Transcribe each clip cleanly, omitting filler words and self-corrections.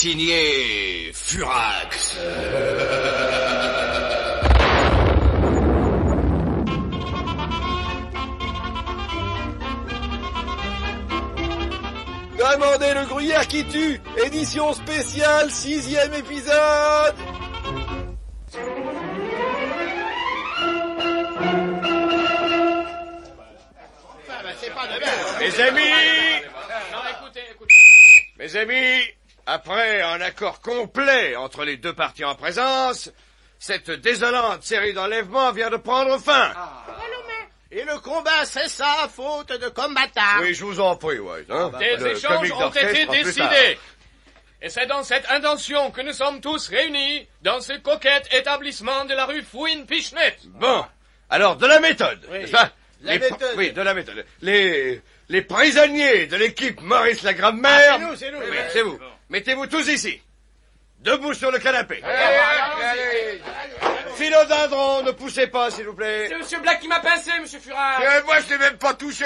signé Furax. Demandez le gruyère qui tue, édition spéciale, 6e épisode. Mes amis, mes amis, après un accord complet entre les deux parties en présence, cette désolante série d'enlèvements vient de prendre fin. Et le combat cessa faute de combattants. Oui, je vous en prie, White. Hein? Des échanges ont été décidés. Et c'est dans cette intention que nous sommes tous réunis dans ce coquet établissement de la rue Fouine-Pichenet. Bon, alors de la méthode, oui. n'est-ce pas? Oui, de la méthode. Les prisonniers de l'équipe Maurice la Grammaire... c'est nous. Oui, c'est vous. Mettez-vous tous ici. Debout sur le canapé. Philodendron, ne poussez pas, s'il vous plaît. C'est Monsieur Black qui m'a pincé, Monsieur Furax. Moi, je l'ai même pas touché.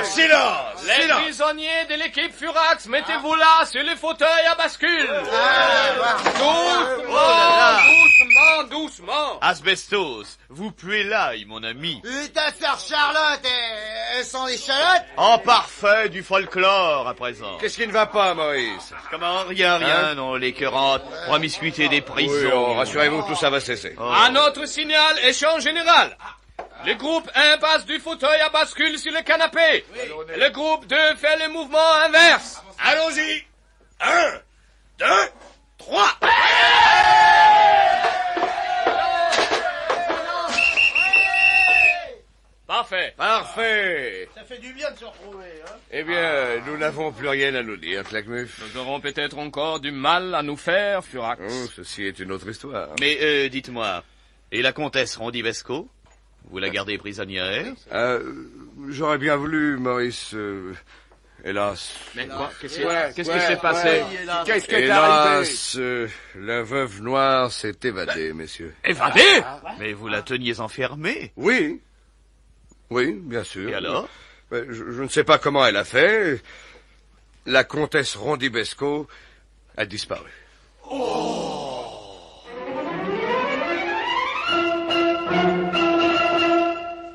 Silence. Les prisonniers de l'équipe Furax, mettez-vous là, sur le fauteuil à bascule. Doucement. Asbestos, vous puez l'ail, mon ami. Ta sœur Charlotte, elles sont les chalottes. En parfait du folklore, à présent. Qu'est-ce qui ne va pas, Maurice? Comment? Rien, non, l'écœurante promiscuité des prisons. Oui, rassurez-vous, tout ça va cesser. À notre signal, échange général. Le groupe 1 passe du fauteuil à bascule sur le canapé. Et le groupe 2 fait le mouvement inverse. Allons-y. 1, 2, 3. Parfait. Ça fait du bien de se retrouver, hein. Eh bien, nous n'avons plus rien à nous dire, Claquemuf. Nous aurons peut-être encore du mal à nous faire, Furax. Oh, ceci est une autre histoire. Mais, dites-moi, et la comtesse Rondivesco? Vous la gardez prisonnière? J'aurais bien voulu, Maurice, hélas. Mais quoi? Qu'est-ce qui s'est passé? Qu'est-ce qui est arrivé? Hélas, la veuve noire s'est évadée, messieurs. Évadé? Mais vous la teniez enfermée? Oui, bien sûr. Et alors? Je ne sais pas comment elle a fait. La comtesse Rondibesco a disparu.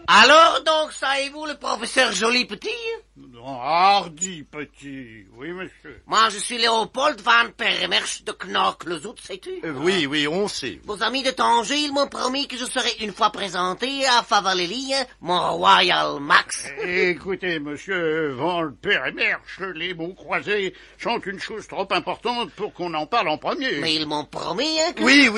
Alors donc, savez-vous le professeur Joli Petit? Non, hardi petit, oui monsieur. Moi, je suis Léopold van Permersch de Knock-le-Zout, sais-tu? Oui, on sait. Vos amis de Tanger, ils m'ont promis que je serai une fois présenté à Favalelli, mon Royal Max. Écoutez, monsieur Van Permersch, les mots croisés sont une chose trop importante pour qu'on en parle en premier. Mais ils m'ont promis, hein, que... Oui,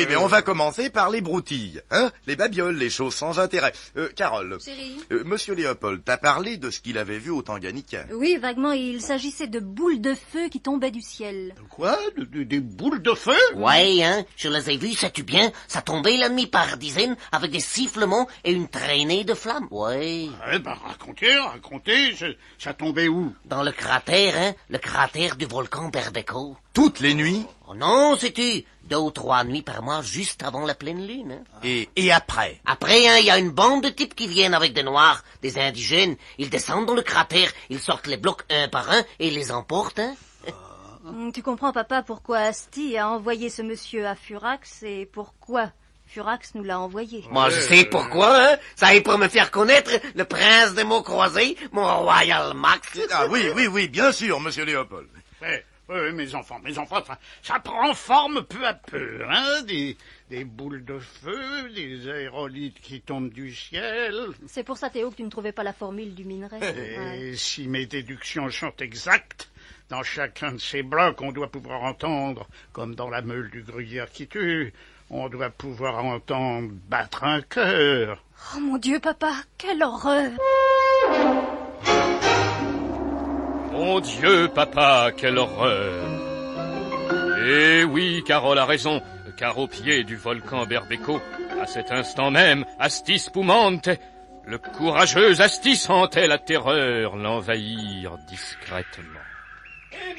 mais on va commencer par les broutilles, hein? Les babioles, les choses sans intérêt. Carole. Chérie. Monsieur Léopold, t'as parlé de ce qu'il avait vu au Tanganyika. Oui, vaguement, il s'agissait de boules de feu qui tombaient du ciel. Quoi? Des boules de feu? Ouais, hein, je les ai vues, sais-tu bien, ça tombait la nuit par dizaines, avec des sifflements et une traînée de flammes, ouais. Eh ben, racontez, ça tombait où? Dans le cratère, hein, le cratère du volcan Berbeco. Toutes les nuits? Oh non, sais-tu, 2 ou 3 nuits par mois, juste avant la pleine lune, hein. Et après? Après, hein, il y a une bande de types qui viennent avec des noirs, des indigènes. Ils descendent dans le cratère, ils sortent les blocs un par un et les emportent, hein. Tu comprends, papa, pourquoi Asti a envoyé ce monsieur à Furax et pourquoi Furax nous l'a envoyé. Moi, je sais pourquoi, hein. Ça est pour me faire connaître le prince des mots croisés, mon Royal Max. Ah oui, bien sûr, monsieur Léopold. Oui, mes enfants, ça prend forme peu à peu, hein, des boules de feu, des aérolites qui tombent du ciel. C'est pour ça, Théo, que tu ne trouvais pas la formule du minerai. Et si mes déductions sont exactes, dans chacun de ces blocs, on doit pouvoir entendre, comme dans la meule du gruyère qui tue, on doit pouvoir entendre battre un cœur. Oh mon Dieu, papa, quelle horreur! Mon Dieu, papa, quelle horreur! Eh oui, Carole a raison, car au pied du volcan Berbeco, à cet instant même, Astis Pumante, le courageux Astis sentait la terreur l'envahir discrètement. Eh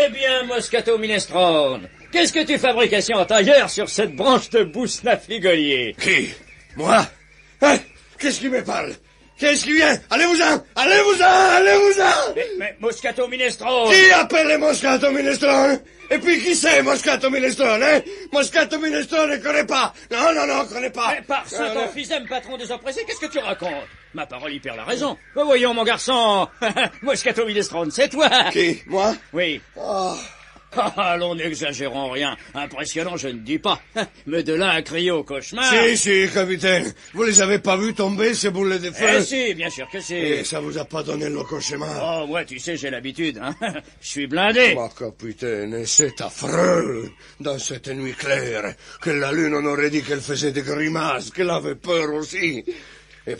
bien, Moscato Minestrone, qu'est-ce que tu fabriques assis en tailleur sur cette branche de bousnafligolier? Qui? Moi? Hein? Qu'est-ce qui me parle? Qu'est-ce qui vient? Allez-vous-en! Allez-vous-en! Allez-vous-en! Mais Moscato Minestrone! Qui appelle Moscato Minestrone? Et puis qui c'est Moscato Minestrone, hein? Moscato Minestrone ne connaît pas! Non, connaît pas! Mais par Saint-Emphysème, patron des oppressés, qu'est-ce que tu racontes? Ma parole, il perd la raison. Mais voyons, mon garçon, Moscato Minestrone, c'est toi! Qui? Moi? Oui. Oh. Allons, n'exagérons rien. Impressionnant, je ne dis pas. Mais de là à crier au cauchemar... Si, capitaine. Vous les avez pas vus tomber, ces boules de feu? Eh si, bien sûr que si. Et ça vous a pas donné le cauchemar? Oh, ouais, tu sais, j'ai l'habitude, hein. Je suis blindé. Oh, capitaine, c'est affreux. Dans cette nuit claire, que la lune, on aurait dit qu'elle faisait des grimaces, qu'elle avait peur aussi. Et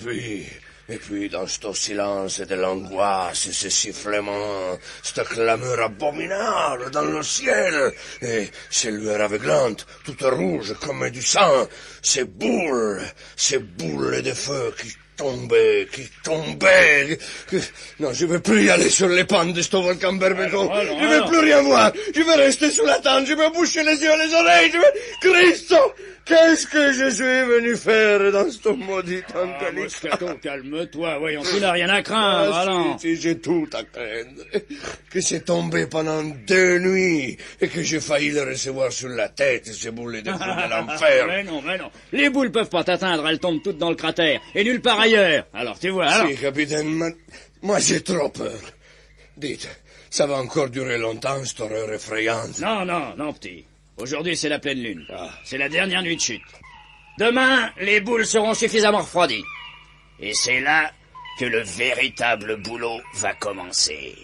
puis, dans ce silence de l'angoisse, ce sifflement, cette clameur abominable dans le ciel, et ces lueurs aveuglantes, toutes rouges comme du sang, ces boules de feu qui tombaient. Non, je veux plus y aller sur les pentes de ce volcan Berbeco. Je veux plus rien voir. Je veux rester sous la tente. Je veux boucher les yeux et les oreilles. Christo! Qu'est-ce que je suis venu faire dans ce maudit Angelica? Moscato, calme-toi, voyons, tu n'as rien à craindre, allons. Si, j'ai tout à craindre. Que c'est tombé pendant 2 nuits, et que j'ai failli le recevoir sur la tête, ces boules de feu de l'enfer. Mais non. Les boules peuvent pas t'atteindre, elles tombent toutes dans le cratère, et nulle part ailleurs. Alors, tu vois, alors... Si, capitaine, moi j'ai trop peur. Dites, ça va encore durer longtemps, cette horreur effrayante? Non, petit. Aujourd'hui, c'est la pleine lune. C'est la dernière nuit de chute. Demain, les boules seront suffisamment refroidies. Et c'est là que le véritable boulot va commencer.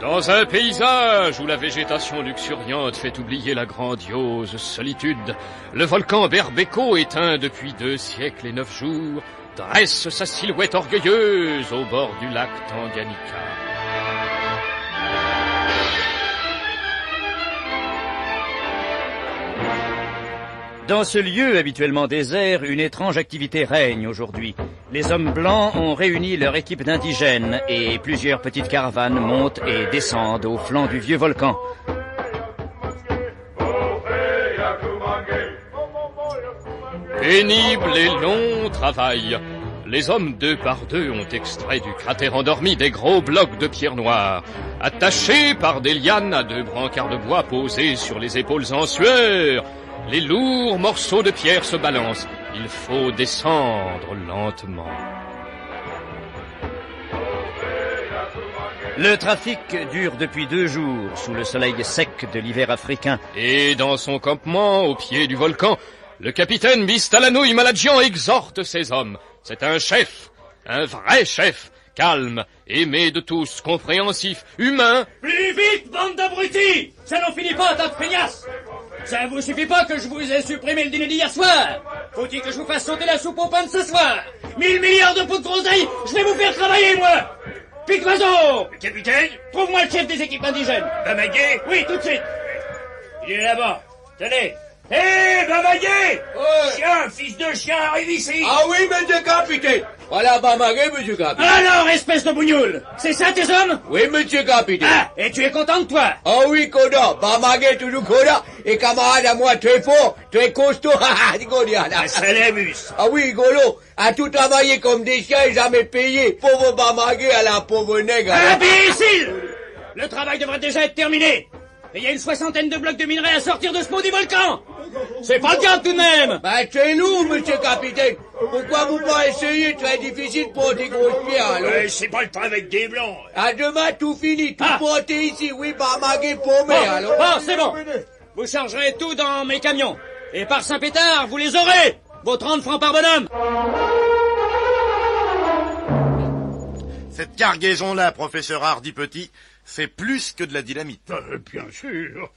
Dans un paysage où la végétation luxuriante fait oublier la grandiose solitude, le volcan Berbeco, éteint depuis 2 siècles et 9 jours, dresse sa silhouette orgueilleuse au bord du lac Tanganyika. Dans ce lieu habituellement désert, une étrange activité règne aujourd'hui. Les hommes blancs ont réuni leur équipe d'indigènes et plusieurs petites caravanes montent et descendent au flanc du vieux volcan. Pénible et long travail. Les hommes 2 par 2 ont extrait du cratère endormi des gros blocs de pierre noire. Attachés par des lianes à 2 brancards de bois posés sur les épaules en sueur, les lourds morceaux de pierre se balancent. Il faut descendre lentement. Le trafic dure depuis 2 jours sous le soleil sec de l'hiver africain. Et dans son campement, au pied du volcan, le capitaine Bistalano Imaladian exhorte ses hommes. C'est un chef, un vrai chef, calme, aimé de tous, compréhensif, humain. Plus vite, bande d'abrutis! Ça n'en finit pas, tas de feignasses! Ça vous suffit pas que je vous ai supprimé le dîner d'hier soir? Faut-il que je vous fasse sauter la soupe au pain de ce soir? 1000 milliards de pots de groseille, je vais vous faire travailler, moi! Pique-Oiseau! Capitaine, trouve-moi le chef des équipes indigènes. Bamagué? Oui, tout de suite. Il est là-bas. Tenez. Hé, Bamagué! Chien, fils de chien, arrive ici! Ah oui, monsieur capitaine! Voilà Bamagué, monsieur capitaine. Alors, espèce de bougnoule! C'est ça tes hommes? Oui, monsieur capitaine. Ah, et tu es content de toi? Ah oui, Koda. Bamagué, toujours Koda. Et camarade à moi, très fort, très costaud. Ça l'amuse. Ah oui, Golo. À tout travailler comme des chiens et jamais payé. Pauvre Bamagué à la pauvre nègre. Imbécile! Le travail devrait déjà être terminé. Et il y a une 60aine de blocs de minerais à sortir de ce maudit volcan. C'est pas le cas tout de même. Bah, c'est lourd, monsieur capitaine. Pourquoi vous pas essayer? Très difficile pour des grosses pierres, alors. C'est pas le travail des blancs. À demain, tout fini, tout porté ici. Oui, Bamagué paumé, alors. Bon, c'est bon. Vous chargerez tout dans mes camions. Et par Saint-Pétard, vous les aurez. Vos 30 francs par bonhomme. Cette cargaison-là, professeur Hardy Petit, c'est plus que de la dynamite. Bien sûr.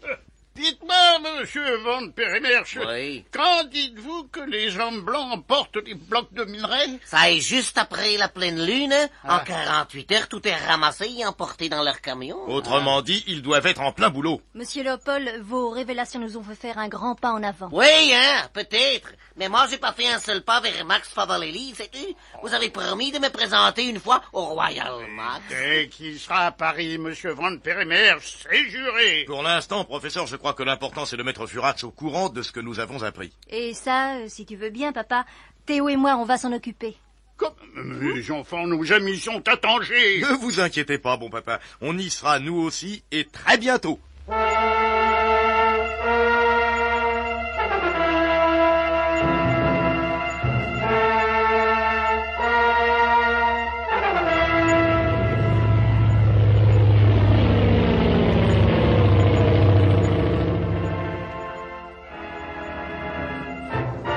Vite, Monsieur Van Perremersch, Oui. quand dites-vous que les hommes blancs emportent des blocs de minerai? Ça est juste après la pleine lune. En 48 heures, tout est ramassé et emporté dans leur camion. Autrement dit, ils doivent être en plein boulot. Monsieur Léopold, vos révélations nous ont fait faire un grand pas en avant. Oui, hein, peut-être. Mais moi, j'ai pas fait un seul pas vers Max Favalelli, sais-tu? Vous avez promis de me présenter une fois au Royal Max. Dès qu'il sera à Paris, monsieur Van Perremersch, c'est juré. Pour l'instant, professeur, je crois que l'important c'est de mettre Furax au courant de ce que nous avons appris. Et ça, si tu veux bien, papa, Théo et moi, on va s'en occuper. Comme les enfants, nos amis sont à Tanger. Ne vous inquiétez pas, bon papa. On y sera nous aussi et très bientôt.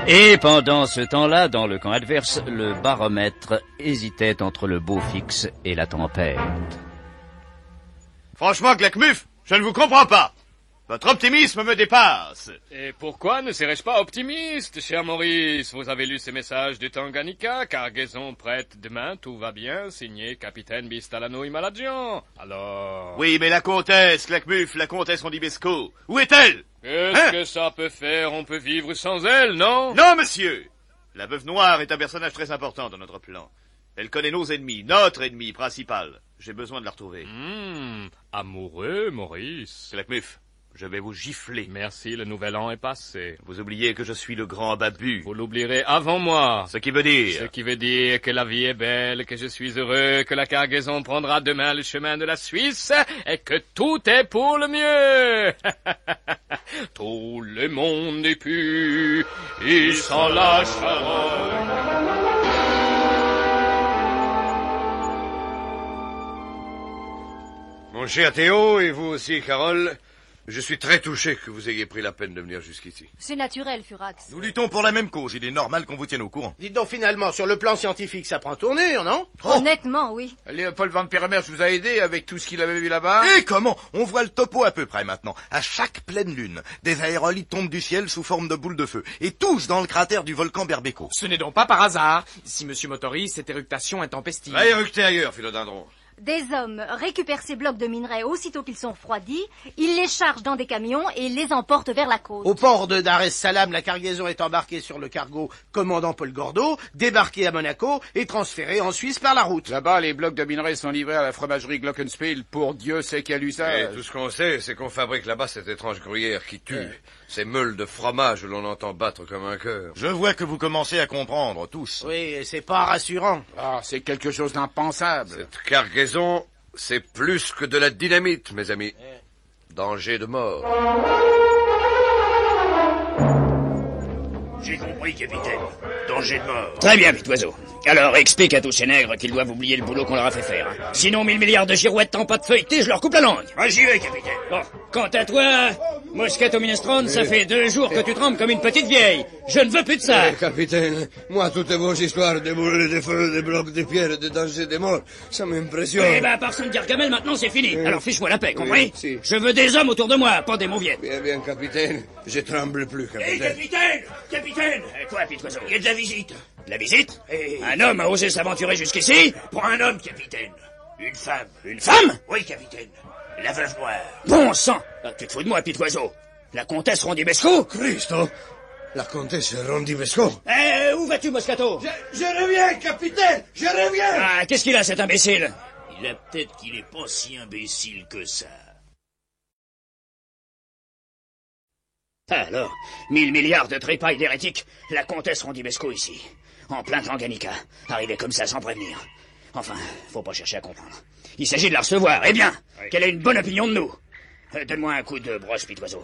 Et pendant ce temps-là, dans le camp adverse, le baromètre hésitait entre le beau fixe et la tempête. Franchement, Claquemuf, je ne vous comprends pas. Votre optimisme me dépasse. Et pourquoi ne serais-je pas optimiste, cher Maurice? Vous avez lu ces messages du Tanganyika, cargaison prête demain, tout va bien, signé capitaine Bistalano Imalagian. Alors... Oui, mais la comtesse, Claquemuf, la comtesse Rondibesco, où est-elle? Qu'est-ce que ça peut faire? On peut vivre sans elle, non? Non, monsieur. La veuve noire est un personnage très important dans notre plan. Elle connaît nos ennemis, notre ennemi principal. J'ai besoin de la retrouver. Amoureux, Maurice. Claquemuf, je vais vous gifler. Merci, le nouvel an est passé. Vous oubliez que je suis le grand Babu. Vous l'oublierez avant moi. Ce qui veut dire... Ce qui veut dire que la vie est belle, que je suis heureux, que la cargaison prendra demain le chemin de la Suisse, et que tout est pour le mieux. Tout le monde est pu, et sans la charogne. Mon cher Théo, et vous aussi, Carole, je suis très touché que vous ayez pris la peine de venir jusqu'ici. C'est naturel, Furax. Nous luttons pour la même cause. Il est normal qu'on vous tienne au courant. Dites donc finalement, sur le plan scientifique, ça prend tournure, non? Honnêtement, oui. Léopold Van Perremersch vous a aidé avec tout ce qu'il avait vu là-bas? Et comment? On voit le topo à peu près maintenant. À chaque pleine lune, des aérolites tombent du ciel sous forme de boules de feu. Et tous dans le cratère du volcan Berbeko. Ce n'est donc pas par hasard, si monsieur m'autorise cette éruptation intempestive. Va éructer ailleurs, philodendron. Des hommes récupèrent ces blocs de minerais aussitôt qu'ils sont refroidis, ils les chargent dans des camions et les emportent vers la côte. Au port de Dar es Salaam, la cargaison est embarquée sur le cargo commandant Paul Gordeau, débarquée à Monaco et transférée en Suisse par la route. Là-bas, les blocs de minerais sont livrés à la fromagerie Glockenspiel pour Dieu sait quel usage. Et tout ce qu'on sait, c'est qu'on fabrique là-bas cette étrange gruyère qui tue. Ces meules de fromage où l'on entend battre comme un cœur. Je vois que vous commencez à comprendre, tous. Oui, et c'est pas rassurant. Ah, c'est quelque chose d'impensable. Cette cargaison, c'est plus que de la dynamite, mes amis. Danger de mort. J'ai compris, capitaine. Danger de mort. Très bien, Pitoiseau. Alors, explique à tous ces nègres qu'ils doivent oublier le boulot qu'on leur a fait faire. Hein. Sinon, 1000 milliards de girouettes en pâte feuilletée, je leur coupe la langue. Ah, j'y vais, capitaine. Bon, quant à toi, Moscato Minestrone, ça fait 2 jours que tu trembles comme une petite vieille. Je ne veux plus de ça. Capitaine, moi, toutes vos histoires de brûler des feux, des blocs de pierre, de danger des morts, ça m'impressionne. Eh ben, à part ça de Gargamel, maintenant c'est fini. Alors fiche-moi la paix, compris? Si. Je veux des hommes autour de moi, pas des mauviettes. Bien, bien, capitaine, je tremble plus, Hé, capitaine. Capitaine Quoi, Pitoiseau? Il y a de la visite. La visite? Eh, Un homme a osé s'aventurer jusqu'ici? Pour un homme, capitaine. Une femme. Une femme? Oui, capitaine. La veuve noire. Bon sang! Tu te fous de moi, Pitoiseau? La comtesse Rondibesco? Christo, la comtesse Rondibesco. Où vas-tu, Moscato? Je reviens, capitaine, je reviens. Ah, qu'est-ce qu'il a, cet imbécile? Il a peut-être qu'il est pas si imbécile que ça. Alors, 1000 milliards de trépailles d'hérétiques, la comtesse Rondibesco ici, en plein Tanganyika, arrivée comme ça sans prévenir. Enfin, faut pas chercher à comprendre. Il s'agit de la recevoir, eh bien, qu'elle ait une bonne opinion de nous. Donne-moi un coup de broche, Pitoiseau.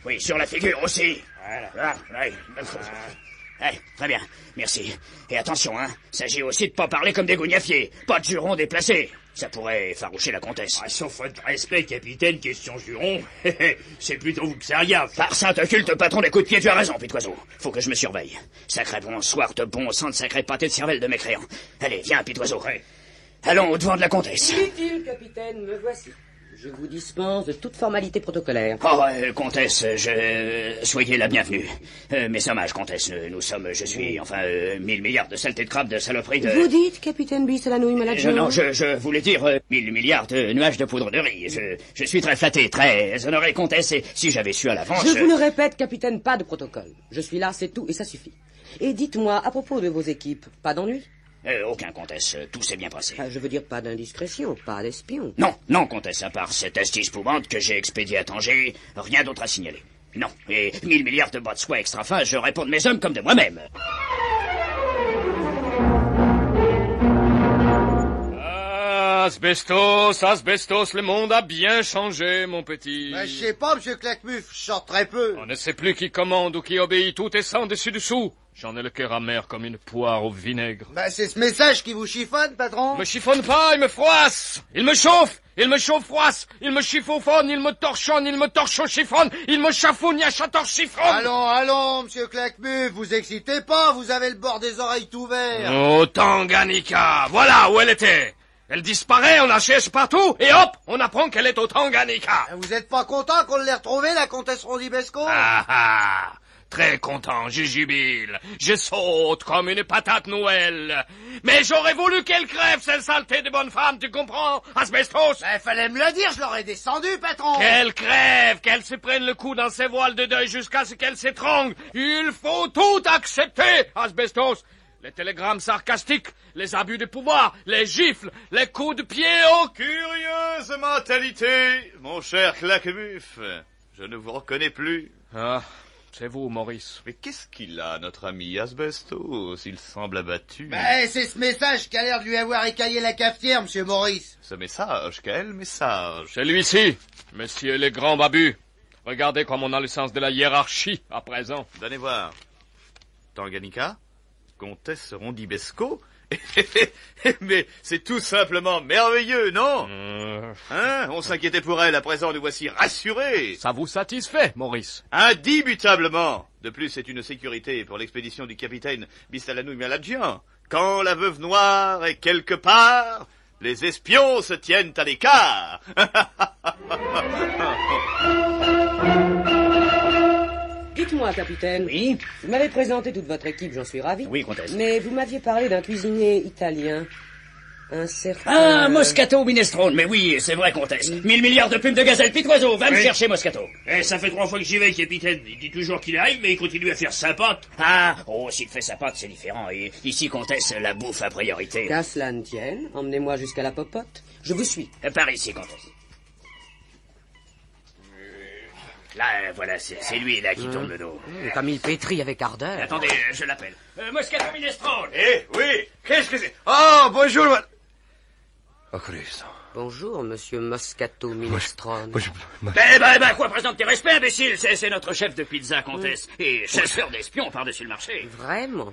Oui, sur la figure aussi. Voilà. Très bien, merci. Et attention, hein, s'agit aussi de pas parler comme des gougnafiers, pas de jurons déplacés. Ça pourrait faroucher la comtesse. Ah, sauf votre respect, capitaine, question juron. C'est plutôt vous que ça regarde. Par saint occulte, patron des coups de pied, tu as raison, Pitoiseau. Faut que je me surveille. Sacré bonsoir de bon sang de sacré pâté de cervelle de mécréants. Allez, viens, Pitoiseau. Ouais. Allons au devant de la comtesse. Inutile, capitaine, me voici. Je vous dispense de toute formalité protocolaire. Oh, comtesse, soyez la bienvenue. Mes hommages, comtesse, je suis, 1000 milliards de saletés de crabes, de saloperies de... Vous dites, capitaine Bissalanouille Maladjou? Non, je voulais dire 1000 milliards de nuages de poudre de riz. Je suis très flatté, très honoré, comtesse, et si j'avais su à l'avance... Je vous le répète, capitaine, pas de protocole. Je suis là, c'est tout, et ça suffit. Et dites-moi, à propos de vos équipes, pas d'ennui? Aucun, comtesse, tout s'est bien passé. Je veux dire, pas d'indiscrétion, pas d'espion. Non, comtesse, à part cette astuce poumante que j'ai expédiée à Tanger, rien d'autre à signaler. Non, et 1000 milliards de bas de soie extra fins, je réponds de mes hommes comme de moi-même. Asbestos, le monde a bien changé, mon petit. Je sais pas, monsieur Claquemuf, je sors très peu. On ne sait plus qui commande ou qui obéit, tout est sans dessus-dessous. J'en ai le cœur amer comme une poire au vinaigre. C'est ce message qui vous chiffonne, patron? Il me chiffonne pas, il me froisse. Il me chauffe, froisse. Il me chiffonne, il me torchonne, il me torche-chiffonne. Il me chafougne, chiffonne. Allons, monsieur Claquemuf, vous excitez pas, vous avez le bord des oreilles tout vert. Oh, Tanganyika, voilà où elle était. Elle disparaît, on la cherche partout, et hop, on apprend qu'elle est au Tanganyika. Vous êtes pas content qu'on l'ait retrouvée, la comtesse Rondibesco? Très content, je jubile. Je saute comme une patate Noël. Mais j'aurais voulu qu'elle crève, cette saleté de bonne femme, tu comprends, Asbestos? Fallait me le dire, je l'aurais descendu, patron. Qu'elle crève, qu'elle se prenne le coup dans ses voiles de deuil jusqu'à ce qu'elle s'étrangle. Il faut tout accepter, Asbestos. Les télégrammes sarcastiques, les abus de pouvoir, les gifles, les coups de pied au... Curieuse mentalité, mon cher Claquemuf. Je ne vous reconnais plus. C'est vous, Maurice. Mais qu'est-ce qu'il a, notre ami Asbestos? Il semble abattu. C'est ce message qui a l'air de lui avoir écaillé la cafetière, monsieur Maurice. Ce message? Quel message? Celui-ci, messieurs les grands babus. Regardez comme on a le sens de la hiérarchie, à présent. Donnez voir. Tanganyika? Comtesse Rondibesco? Mais c'est tout simplement merveilleux, non? On s'inquiétait pour elle, à présent nous voici rassurés. Ça vous satisfait, Maurice? Indubitablement. De plus, c'est une sécurité pour l'expédition du capitaine Bissalanouille Maladjian. Quand la veuve noire est quelque part, les espions se tiennent à l'écart. Dites-moi, capitaine. Oui? Vous m'avez présenté toute votre équipe, j'en suis ravi. Oui, comtesse. Mais vous m'aviez parlé d'un cuisinier italien. Un certain... Moscato Minestrone. Mais oui, c'est vrai, comtesse. 1000 milliards de plumes de gazelle, pitoiseau. Va me chercher, Moscato. Ça fait 3 fois que j'y vais, capitaine. Il dit toujours qu'il arrive, mais il continue à faire sa pâte. S'il fait sa pâte, c'est différent. Et ici, comtesse, la bouffe a priorité. Qu'à cela ne tienne, emmenez-moi jusqu'à la popote. Je vous suis. Par ici, comtesse. Là, voilà, c'est lui, là, qui tourne le dos. Comme il pétrit avec ardeur. Attendez, je l'appelle. Moscato Minestrone. Oui, qu'est-ce que c'est? Oh, bonjour. Oh, Christ. Bonjour, monsieur Moscato Minestrone. Quoi, présente tes respects, imbécile? C'est notre chef de pizza, comtesse. Et chasseur d'espions par-dessus le marché. Vraiment?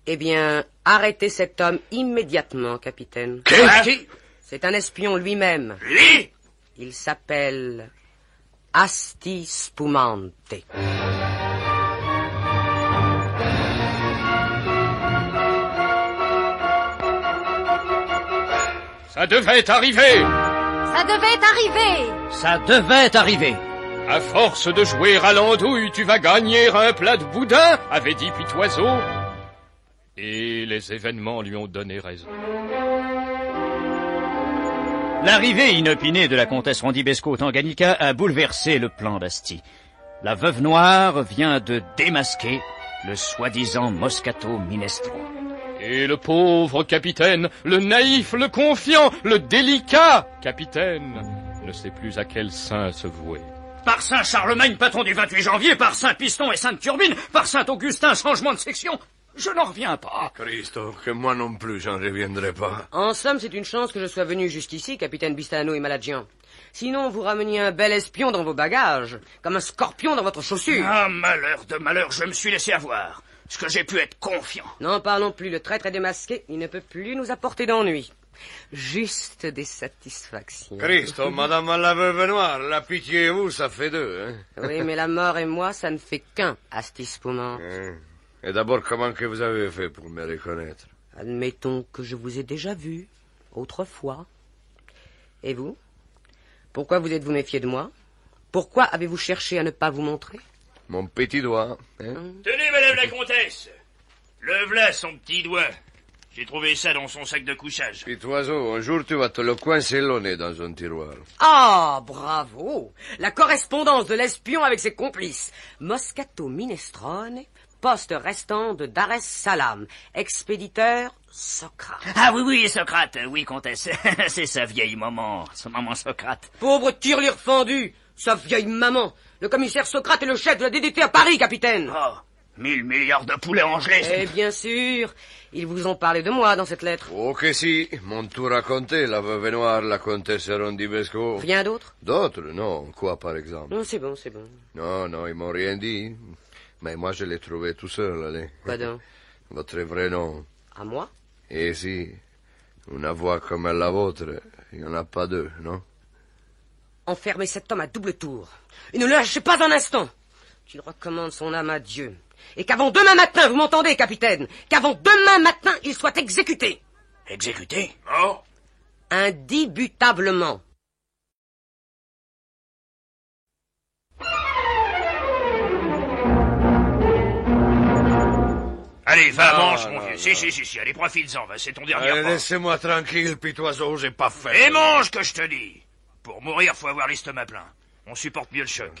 Eh bien, arrêtez cet homme immédiatement, capitaine. Qui? C'est un espion lui-même. Lui? Il s'appelle... Asti Spumante. Ça devait arriver. Ça devait arriver. Ça devait arriver. À force de jouer à l'andouille, tu vas gagner un plat de boudin, avait dit Pitoiseau. Et les événements lui ont donné raison. L'arrivée inopinée de la comtesse Rondibesco Tanganyika a bouleversé le plan d'Asti. La veuve noire vient de démasquer le soi-disant Moscato Minestrone. Et le pauvre capitaine, le naïf, le confiant, le délicat capitaine, ne sait plus à quel saint se vouer. Par Saint-Charlemagne, patron du 28 janvier, par Saint-Piston et Sainte-Turbine, par Saint-Augustin, changement de section... Je n'en reviens pas. Christo, que moi non plus, j'en reviendrai pas. En somme, c'est une chance que je sois venu jusqu'ici, capitaine Bissalanouille Maladjian. Sinon, vous rameniez un bel espion dans vos bagages, comme un scorpion dans votre chaussure. Malheur de malheur, je me suis laissé avoir. Est-ce que j'ai pu être confiant? N'en parlons plus, le traître est démasqué, il ne peut plus nous apporter d'ennui. Juste des satisfactions. Christo, madame la veuve noire, la pitié et vous, ça fait 2, hein? Oui, mais la mort et moi, ça ne fait qu'un, Asti Spumante. Et d'abord, comment que vous avez fait pour me reconnaître? Admettons que je vous ai déjà vu, autrefois. Et vous? Pourquoi vous êtes-vous méfié de moi? Pourquoi avez-vous cherché à ne pas vous montrer? Mon petit doigt, hein? Tenez, madame la comtesse. Le v'là, son petit doigt. J'ai trouvé ça dans son sac de couchage. Petit oiseau, un jour tu vas te le coincer le nez dans un tiroir. Ah, bravo! La correspondance de l'espion avec ses complices. Moscato Minestrone, poste restant de Dar es Salaam, expéditeur Socrate. Ah oui, Socrate, oui, comtesse. C'est sa vieille maman, sa maman Socrate. Pauvre tirelire fendu, sa vieille maman. Le commissaire Socrate est le chef de la DDT à Paris, capitaine. Oh, 1000 milliards de poulets angelés. Eh bien sûr, ils vous ont parlé de moi dans cette lettre. Oh que si, m'ont tout raconté, la veuve noire, la comtesse Rondibesco. Rien d'autre? D'autres, non. Quoi, par exemple? Non, c'est bon. Non, ils m'ont rien dit. Mais moi, je l'ai trouvé tout seul, allez. Quoi donc? Votre vrai nom. À moi? Et si, une voix comme la vôtre, il n'y en a pas deux, non? Enfermez cet homme à double tour. Et ne le lâchez pas un instant. Qu'il recommande son âme à Dieu. Et qu'avant demain matin, vous m'entendez, capitaine? Qu'avant demain matin, il soit exécuté. Exécuté? Oh. Indubitablement. Allez, va, mange, mon vieux. Si, allez, profites-en, va, c'est ton dernier repas. Laissez-moi tranquille, pitoiseau, j'ai pas faim. Et mange, que je te dis. Pour mourir, faut avoir l'estomac plein. On supporte mieux le choc.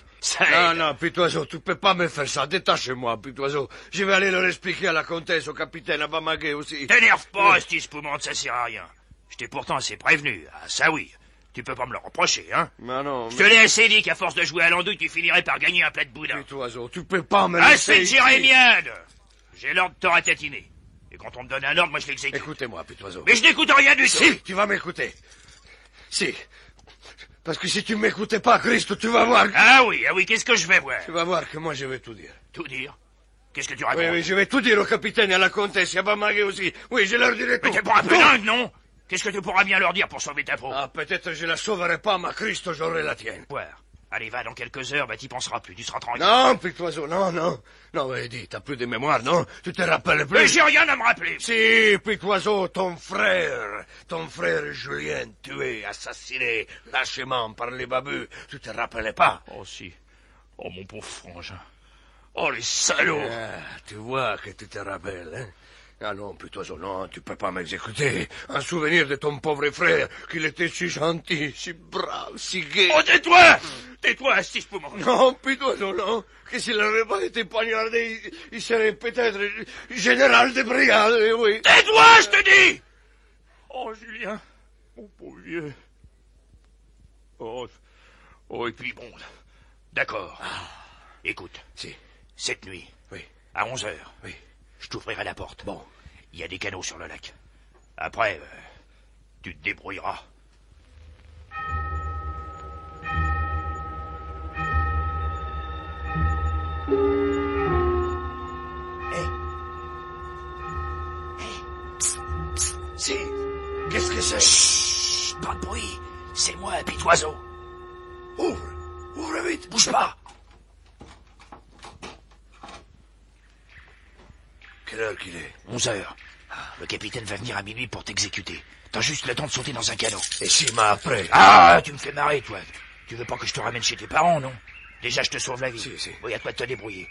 Non, pitoiseau, tu peux pas me faire ça. Détachez-moi, pitoiseau. Je vais aller leur expliquer à la comtesse, au capitaine, à Bamagué aussi. T'énerve pas, cette espoumante, ça sert à rien. Je t'ai pourtant assez prévenu. Ah, ça oui. Tu peux pas me le reprocher, hein? Non, Je te l'ai assez dit qu'à force de jouer à l'andouille, tu finirais par gagner un plat de boudin. Pitoiseau, tu peux pas me laisser... laisser... Assez de jérémiade! J'ai l'ordre de te ratatiner. Et quand on me donne un ordre, moi je l'exécute. Écoutez-moi, pitoiseau. Mais je n'écoute rien du tout. Si, tu vas m'écouter. Si. Parce que si tu m'écoutais pas, Christ, tu vas voir... Ah oui, qu'est-ce que je vais voir? Tu vas voir que moi je vais tout dire. Tout dire? Qu'est-ce que tu racontes? Oui, je vais tout dire au capitaine et à la comtesse et à Bamagué aussi. Oui, je leur dirai tout. Mais t'es pas un peu dingue, non? Qu'est-ce que tu pourras bien leur dire pour sauver ta peau? Ah, peut-être je la sauverai pas, ma Christ, j'aurai la tienne. Allez, va, dans quelques heures, t'y penseras plus, tu seras tranquille. Non, pitoiseau, non. Non, Eddie, t'as plus de mémoire, non? Tu te rappelles plus? Mais j'ai rien à me rappeler. Si, pitoiseau, ton frère Julien, tué, assassiné, lâchement par les babus, tu te rappelais pas? Oh, si. Oh, mon pauvre frangin. Oh, les salauds. Tu vois que tu te rappelles, hein? Ah non, pitoiseau, non, tu peux pas m'exécuter. Un souvenir de ton pauvre frère, qu'il était si gentil, si brave, si gai. Oh, tais-toi! Tais-toi, Astis Poumon. Non, pitoiseau, non. Que s'il n'aurait pas été poignardé, il serait peut-être général de brigade, oui. Tais-toi, je te dis! Oh, Julien, mon pauvre vieux. Oh, et puis bon, d'accord. Écoute, cette nuit, à 11h, je t'ouvrirai la porte. Bon. Il y a des canaux sur le lac. Après, tu te débrouilleras. Si, qu'est-ce que c'est? Chut, pas de bruit. C'est moi, pitoiseau. Ouvre vite. Bouge pas. Quelle heure qu'il est? 11h. Le capitaine va venir à minuit pour t'exécuter. T'as juste le temps de sauter dans un canot. Et si, mais après? Ah, tu me fais marrer, toi. Tu veux pas que je te ramène chez tes parents, non? Déjà, je te sauve la vie. Si. Oui, à toi de te débrouiller.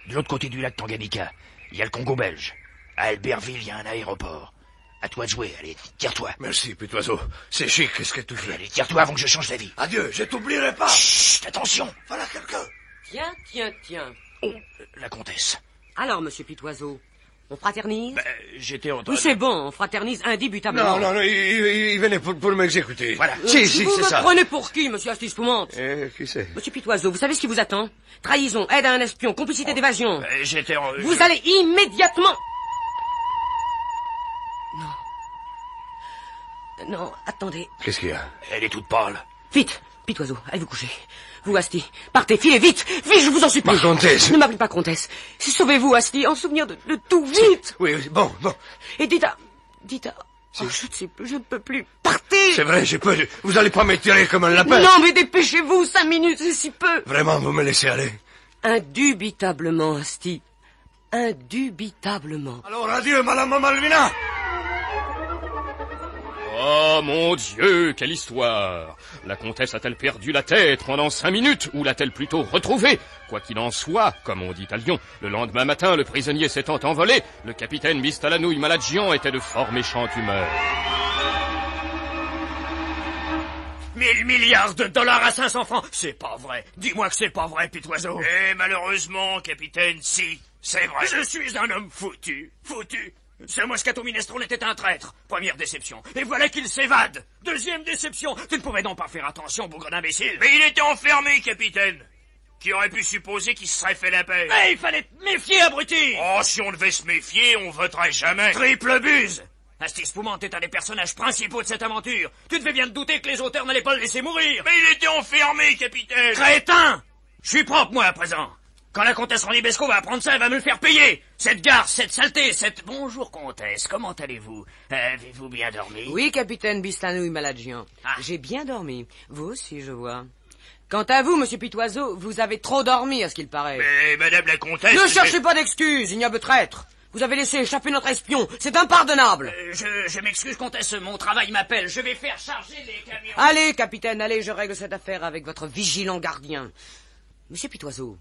De l'autre côté du lac Tanganyika, il y a le Congo belge. À Albertville, il y a un aéroport. À toi de jouer, allez, tire-toi. Merci, pitoiseau. C'est chic, qu'est-ce que tu fais? Allez, tire-toi avant que je change d'avis. Adieu, je t'oublierai pas. Chut, attention. Voilà quelqu'un. Tiens. Oh, la comtesse. Alors, monsieur Pitoiseau, on fraternise? J'étais en train... Oui, c'est bon, on fraternise indubitablement. Non, il venait pour m'exécuter. Voilà. Si, c'est ça. Vous me prenez pour qui, monsieur Astis Poumante? Qui c'est? Monsieur Pitoiseau, vous savez ce qui vous attend? Trahison, aide à un espion, complicité d'évasion. J'étais en... Vous allez immédiatement... Non, attendez. Qu'est-ce qu'il y a? Elle est toute pâle. Vite, Pitoiseau, allez vous coucher. Vous, Asti, partez, filez, vite, je vous en supplie. Mais comtesse. Ne m'appelez pas comtesse. Sauvez-vous, Asti, en souvenir de tout, vite. Oui, bon. Et dites à... Oh, je ne peux plus. Partez. C'est vrai, je peux. Vous allez pas m'étirer comme un lapin. Non, mais dépêchez-vous, 5 minutes, c'est si peu. Vraiment, vous me laissez aller? Indubitablement, Asti. Indubitablement. Alors, adieu, madame Malvina. Oh mon Dieu, quelle histoire! La comtesse a-t-elle perdu la tête pendant 5 minutes, ou l'a-t-elle plutôt retrouvée? Quoi qu'il en soit, comme on dit à Lyon, le lendemain matin, le prisonnier s'étant envolé, le capitaine Bistalanouille Maladjian était de fort méchante humeur. 1000 milliards de dollars à 500 francs. C'est pas vrai. Dis-moi que c'est pas vrai, Pitoiseau. Eh, malheureusement, capitaine, si, c'est vrai. Je suis un homme foutu. Foutu. Ce Moscato Minestrone était un traître. Première déception. Et voilà qu'il s'évade. Deuxième déception. Tu ne pouvais donc pas faire attention, bougre d'imbécile. Mais il était enfermé, capitaine. Qui aurait pu supposer qu'il se serait fait la paix? Mais il fallait te méfier, abruti. Oh, si on devait se méfier, on voterait jamais. Triple buse. Asti Spumante est un des personnages principaux de cette aventure. Tu devais bien te douter que les auteurs n'allaient pas le laisser mourir. Mais il était enfermé, capitaine. Crétin. Je suis propre, moi, à présent. Quand la comtesse Rondibesco va apprendre ça, elle va me le faire payer. Cette garce, cette saleté, cette... Bonjour, comtesse, comment allez-vous? Avez-vous bien dormi? Oui, capitaine Bistalanouille Maladjian. J'ai bien dormi. Vous aussi, je vois. Quant à vous, monsieur Pitoiseau, vous avez trop dormi, à ce qu'il paraît. Mais, madame la comtesse... Ne cherchez pas d'excuses, ignoble traître. Vous avez laissé échapper notre espion. C'est impardonnable. Je m'excuse, comtesse, mon travail m'appelle. Je vais faire charger les camions. Allez, capitaine, allez, je règle cette affaire avec votre vigilant gardien. Monsieur Pitoiseau,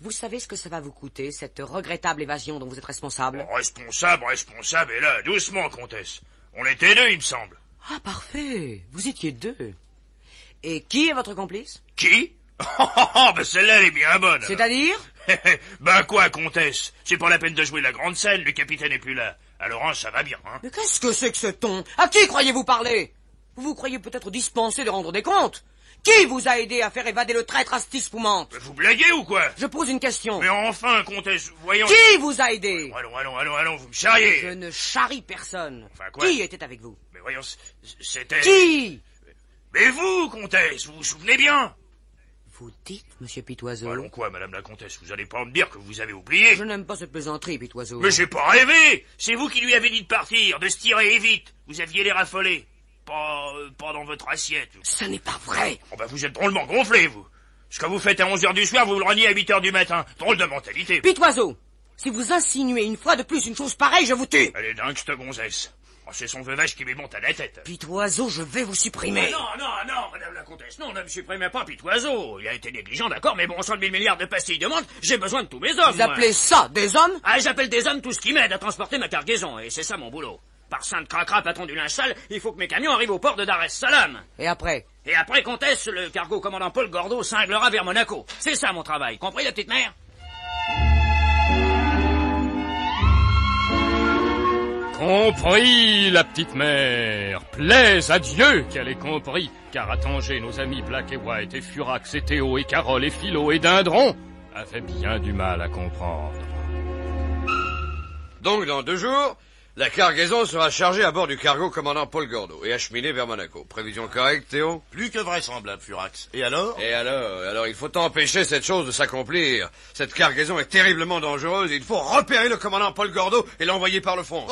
vous savez ce que ça va vous coûter, cette regrettable évasion dont vous êtes responsable? Responsable, et là, doucement, comtesse. On était 2, il me semble. Ah, parfait. Vous étiez 2. Et qui est votre complice? Qui? Oh, ben celle-là, elle est bien bonne. C'est-à-dire? Ben quoi, comtesse? C'est pas la peine de jouer la grande scène, le capitaine est plus là. Alors, hein, ça va bien, hein? Mais qu'est-ce que c'est que ce ton? À qui croyez-vous parler? Vous vous croyez peut-être dispensé de rendre des comptes? Qui vous a aidé à faire évader le traître Asti Spumante? Vous blaguez ou quoi? Je pose une question. Mais enfin, comtesse, voyons... Qui vous a aidé? Allons, vous me charriez. Je ne charrie personne. Enfin, quoi? Qui était avec vous? Mais voyons, c'était... Qui? Mais vous, comtesse, vous vous souvenez bien? Vous dites, monsieur Pitoiseau? Allons quoi, madame la comtesse? Vous allez pas me dire que vous avez oublié? Je n'aime pas cette plaisanterie, Pitoiseau. Mais j'ai pas rêvé! C'est vous qui lui avez dit de partir, de se tirer et vite. Vous aviez l'air affolé. Pas dans votre assiette. Ça n'est pas vrai. Oh ben vous êtes drôlement gonflé, vous. Ce que vous faites à 11h du soir, vous le reniez à 8h du matin. Drôle de mentalité. Pitoiseau, si vous insinuez une fois de plus une chose pareille, je vous tue. Elle est dingue, cette gonzesse. Oh, c'est son veuvage qui lui monte à la tête. Pitoiseau, je vais vous supprimer. Non, madame la comtesse, non, ne me supprimez pas Pitoiseau. Il a été négligent, d'accord, mais bon, sans 1000 milliards de pastilles de menthe, j'ai besoin de tous mes hommes. Vous appelez ça des hommes? Ah, j'appelle des hommes tout ce qui m'aide à transporter ma cargaison, et c'est ça mon boulot. Par sainte cracra, patron du linge sale, il faut que mes camions arrivent au port de Dar es Salaam. Et après? Et après, comtesse, le cargo commandant Paul Gordeau cinglera vers Monaco. C'est ça mon travail, compris la petite mère? Compris, la petite mère. Plaise à Dieu qu'elle ait compris, car à Tanger, nos amis Black et White et Furax et Théo et Carole et Philo et Dindron avaient bien du mal à comprendre. Donc, dans 2 jours, la cargaison sera chargée à bord du cargo commandant Paul Gordeau et acheminée vers Monaco. Prévision correcte, Théo? Plus que vraisemblable, Furax. Et alors? Alors, il faut empêcher cette chose de s'accomplir. Cette cargaison est terriblement dangereuse et il faut repérer le commandant Paul Gordeau et l'envoyer par le fond.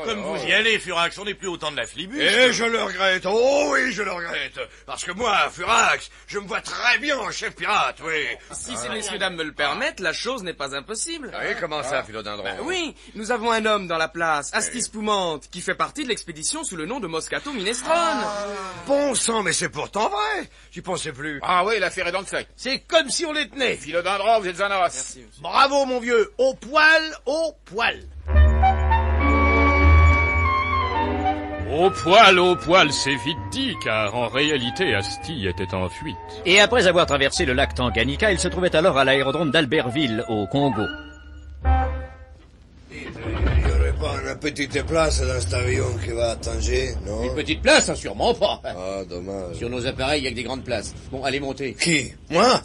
Comme vous y allez, Furax, on n'est plus au temps de la flibuste. Et je le regrette, oh oui, je le regrette. Parce que moi, Furax, je me vois très bien en chef pirate, oui. Si ces messieurs dames me le permettent, la chose n'est pas impossible. Oui, comment ça, Philodendron? Oui, nous avons un homme dans la place, Asti Spumante, qui fait partie de l'expédition sous le nom de Moscato Minestrone. Bon sang, mais c'est pourtant vrai. J'y pensais plus. Ah oui, l'affaire est dans le fait. C'est comme si on les tenait. Philodendron, vous êtes un os. Merci, monsieur. Bravo, mon vieux. Au poil, au poil. Au poil, c'est vite dit, car en réalité, Asti était en fuite. Et après avoir traversé le lac Tanganyika, il se trouvait alors à l'aérodrome d'Albertville, au Congo. Pas une petite place dans cet avion qui va à Tanger, non? Une petite place, hein, sûrement pas. Ah, dommage. Sur nos appareils, il y a que des grandes places. Bon, allez, montez. Qui? Moi?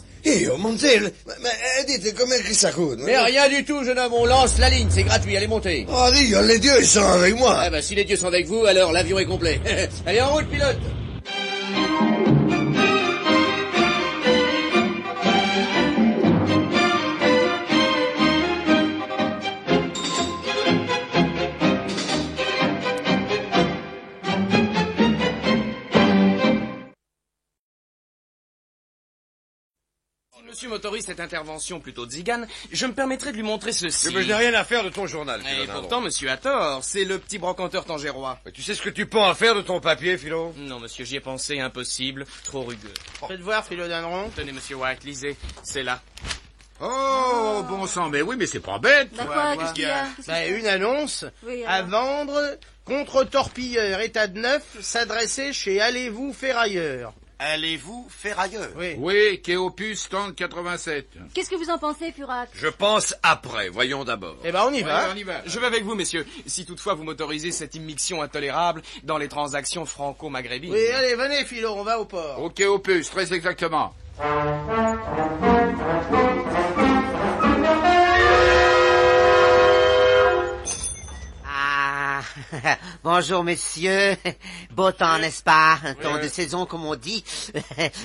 Montez. Mais dites, combien que ça coûte? Mais rien du tout, jeune homme, on lance la ligne, c'est gratuit, allez, montez. Oh, dis, les dieux, ils sont avec moi. Ah, si les dieux sont avec vous, alors l'avion est complet. Allez, en route, pilote. monsieur m'autorise cette intervention plutôt zigane, je me permettrai de lui montrer ceci. Mais je n'ai rien à faire de ton journal, Et Philodendron. pourtant, monsieur a tort. C'est le petit brocanteur tangérois. Mais tu sais ce que tu penses à faire de ton papier, Philo? Non, monsieur, j'y ai pensé, impossible, trop rugueux. Faites voir, Philodendron. Tenez, monsieur White, lisez, c'est là. Oh, bon sang, mais oui, mais c'est pas bête. Bah quoi, qu'est-ce qu'il y a? Une annonce Oui, à alors. vendre, contre-torpilleur, état de neuf, s'adresser chez Allez-vous Ferrailleur. Allez-vous ferrailleur? Oui. Oui, quai Opus, stand 87. Qu'est-ce que vous en pensez, Furax? Je pense après, voyons d'abord. Eh ben, on y va. Ouais, on y va. Je vais avec vous, messieurs, si toutefois vous m'autorisez cette immixtion intolérable dans les transactions franco-maghrébines. Oui, allez, venez, Philo, on va au port. Au quai Opus, très exactement. Ah, bonjour messieurs. Beau temps, n'est-ce pas? Un temps de saison, comme on dit.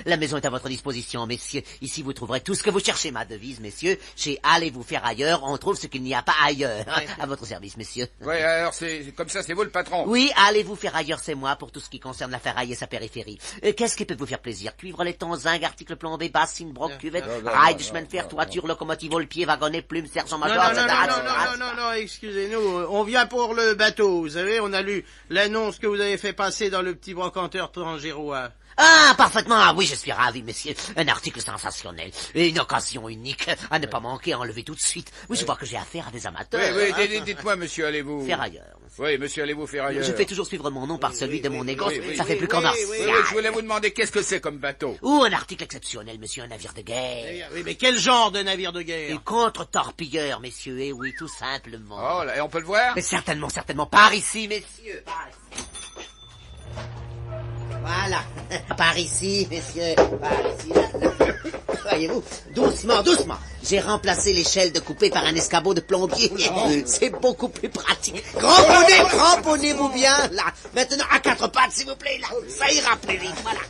La maison est à votre disposition, messieurs. Ici, vous trouverez tout ce que vous cherchez, ma devise, messieurs. Chez Allez vous faire ailleurs, on trouve ce qu'il n'y a pas ailleurs. À votre service, messieurs. Ouais, alors c'est comme ça, c'est vous le patron. Oui, Allez vous faire ailleurs, c'est moi, pour tout ce qui concerne la ferraille et sa périphérie. Qu'est-ce qui peut vous faire plaisir? Cuivre, laiton, zinc, article plombé, bassine, broc, cuvette, rail de chemin de fer, toiture, locomotive, au pied, wagonnet, plume, sergent-major, Non, excusez-nous, on vient pour le bateau, vous savez, on a lu l'annonce que vous avez fait passer dans le petit brocanteur tangérois. Ah, parfaitement. Ah oui, je suis ravi, messieurs. Un article sensationnel. Et une occasion unique à ne pas manquer, à enlever tout de suite. Oui, je vois que j'ai affaire à des amateurs. Oui, dites-moi, monsieur, allez-vous... Ferrailleur. Oui, monsieur, allez-vous ferrailleur. Je fais toujours suivre mon nom par celui de mon négoce. Ça fait plus commercial. Oui, je voulais vous demander qu'est-ce que c'est comme bateau. Ou un article exceptionnel, monsieur, un navire de guerre. Oui, mais quel genre de navire de guerre? Un contre-torpilleur, messieurs, eh oui, tout simplement. Oh, là, et on peut le voir? Mais certainement, par ici, messieurs, par ici. Voilà, par ici, messieurs, par ici, là. Voyez-vous, doucement. J'ai remplacé l'échelle de coupé par un escabeau de plombier. C'est beaucoup plus pratique. Cramponnez-vous bien, là. Maintenant, à quatre pattes, s'il vous plaît, là. Ça ira plus vite, voilà.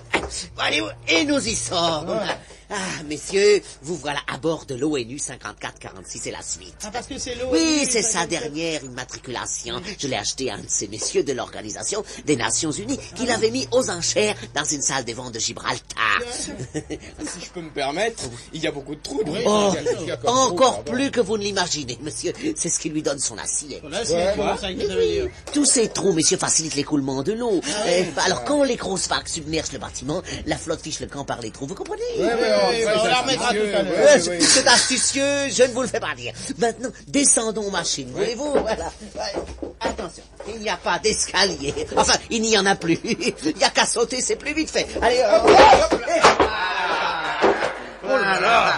Voyez-vous, et nous y sommes. Ah, messieurs, vous voilà à bord de l'ONU 5446 et la suite. Ah, parce que c'est l'ONU. Oui, c'est sa dernière immatriculation. Je l'ai acheté à un de ces messieurs de l'Organisation des Nations Unies qui l'avait mis aux enchères dans une salle des ventes de Gibraltar. Si je peux me permettre, il y a beaucoup de trous. Oh, encore plus que vous ne l'imaginez, monsieur. C'est ce qui lui donne son acier. Tous ces trous, messieurs, facilitent l'écoulement de l'eau. Alors, quand les grosses vagues submergent le bâtiment, la flotte fiche le camp par les trous, vous comprenez? On la remettra tout à l'heure. C'est astucieux, je ne vous le fais pas dire. Maintenant, descendons aux machines, voulez-vous? Voilà. Attention, il n'y a pas d'escalier. Enfin, il n'y en a plus. Il n'y a qu'à sauter, c'est plus vite fait. Allez, Alors,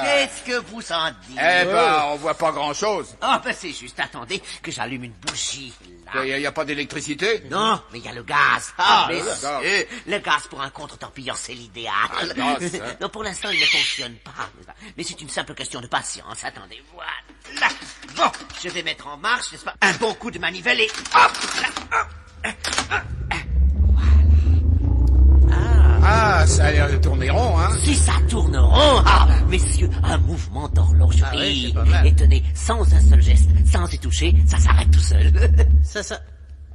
qu'est-ce que vous en dites? Eh ben, on voit pas grand-chose. Ah, ben c'est juste, attendez, que j'allume une bougie, là. Il y a pas d'électricité? Non, mais il y a le gaz. Messieurs, le gaz pour un contre-torpilleur, c'est l'idéal. Non, pour l'instant, il ne fonctionne pas. Mais c'est une simple question de patience. Attendez, voilà. Bon, je vais mettre en marche, n'est-ce pas? Un bon coup de manivelle et hop là. Ah, ça a l'air de tourner rond, hein? Si ça tourne rond, messieurs, un mouvement d'horlogerie. Et tenez, sans un seul geste, sans y toucher, ça s'arrête tout seul. Ça.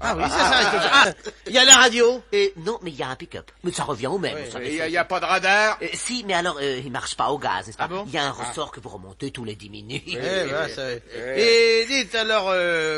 Ah oui, ça s'arrête. Il y a la radio. Non, mais il y a un pick-up. Mais ça revient au même. Il y a pas de radar? Si, mais alors, il marche pas au gaz, n'est-ce pas? Bon? Il y a un ressort que vous remontez tous les 10 minutes. Et dites alors,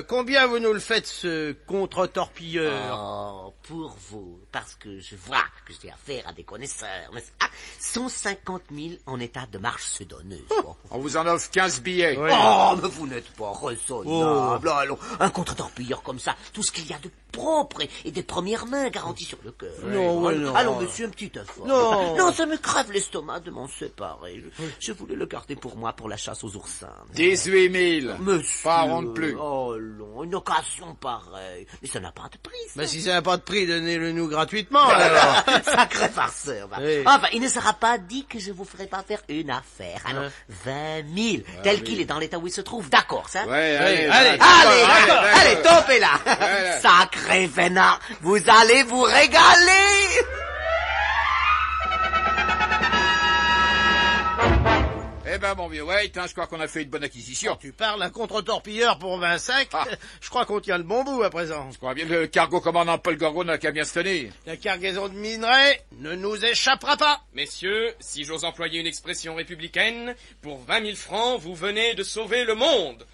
combien vous nous le faites, ce contre-torpilleur? Oh, pour vous, parce que je vois que j'ai affaire à des connaisseurs, n'est-ce pas? 150 000 en état de marche sedonneuse. Bon. On vous en offre 15 billets. Oh, mais vous n'êtes pas raisonnable. Allons, un contre-torpilleur comme ça, tout ce qu'il y a de propre et de première main garanti sur le cœur. Non. Allons, monsieur, un petit effort. Non, ça me crève l'estomac de m'en séparer. Je voulais le garder pour moi pour la chasse aux oursins. 18 000. Monsieur. Pas un rond de plus. Oh non, une occasion pareille. Mais ça n'a pas de prix, ça. Mais si ça n'a pas de prix, donnez-le nous gratuitement, alors. Sacré farceur. Enfin, il ne sera pas dit que je vous ferai pas faire une affaire. Alors, 20 000, tel qu'il est dans l'état où il se trouve. D'accord, ça? Allez, topez là. Sacré vénard, vous allez vous régaler. Eh ben, mon vieux White, je crois qu'on a fait une bonne acquisition. Tu parles d'un contre-torpilleur pour 20 sacs? Je crois qu'on tient le bon bout à présent. Je crois bien que le cargo commandant Paul Gorgo n'a qu'à bien se tenir. La cargaison de minerais ne nous échappera pas. Messieurs, si j'ose employer une expression républicaine, pour 20 000 francs, vous venez de sauver le monde.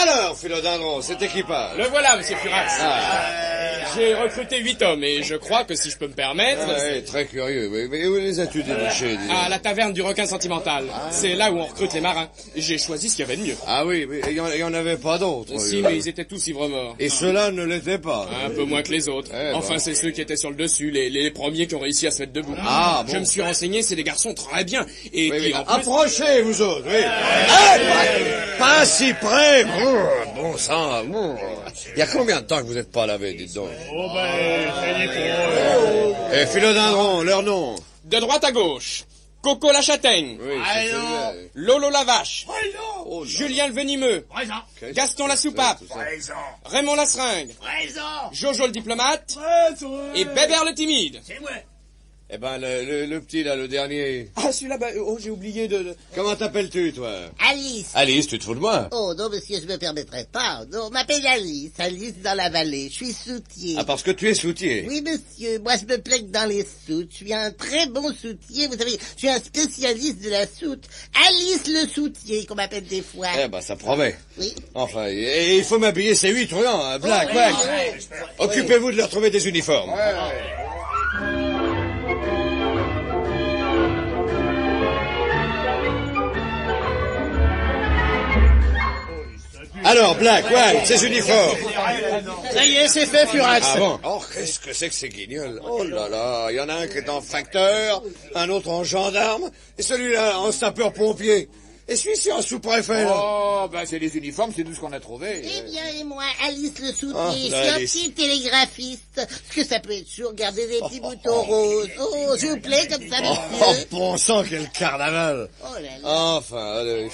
Alors, Philodendron, cet équipage. Le voilà, monsieur Furax. J'ai recruté 8 hommes et je crois que si je peux me permettre... Oui, très curieux. Mais où les as-tu débouchés, dis donc? À la taverne du requin sentimental. C'est là où on recrute les marins. J'ai choisi ce qu'il y avait de mieux. Ah oui, mais il y en avait pas d'autres. Si, mais ils étaient tous ivres morts. Et ceux-là ne l'étaient pas. Un peu moins que les autres. Enfin, c'est ceux qui étaient sur le dessus, les premiers qui ont réussi à se mettre debout. Ah, bon. Je me suis renseigné, c'est des garçons très bien. Et qui en plus... Approchez, vous autres, oui. Pas si près. Bon sang. Il y a combien de temps que vous n'êtes pas lavé, dites donc? Oh ben, Et Philodendron, leur nom? De droite à gauche. Coco la châtaigne. Oui, Lolo la vache. Julien le venimeux. Gaston la soupape. Raymond la seringue. Jojo le diplomate. Et Bébert le timide. C'est moi. Eh ben, le petit, là, le dernier. Ah, celui-là, j'ai oublié de... Comment t'appelles-tu, toi? Alice. Alice, tu te fous de moi? Oh, non, monsieur, je me permettrai pas. Non, on m'appelle Alice. Alice dans la vallée. Je suis soutier. Ah, parce que tu es soutier? Oui, monsieur. Moi, je me plaigne dans les soutes. Je suis un très bon soutier. Vous savez, je suis un spécialiste de la soute. Alice le soutier, qu'on m'appelle des fois. Eh ben, ça promet. Oui. Enfin, et il faut m'habiller ces 8 truands, hein, Black, Wax. Occupez-vous de leur trouver des uniformes. Alors, Black, White, ces uniformes. Ça y est, c'est fait, Furax. Ah bon? Oh, qu'est-ce que c'est que ces guignols? Oh là là, il y en a un qui est en facteur, un autre en gendarme, et celui-là en sapeur-pompier. Et celui-ci en sous-préfet, là. Oh, ben c'est les uniformes, c'est tout ce qu'on a trouvé. Eh bien, et moi, Alice le soutier, Oh, je suis là, un Alice. petit télégraphiste. Est-ce que ça peut être chaud, regardez des petits boutons roses. Oh, je vous plais comme ça, Oh, monsieur. bon sang, quel carnaval. Oh là là. Enfin, allez.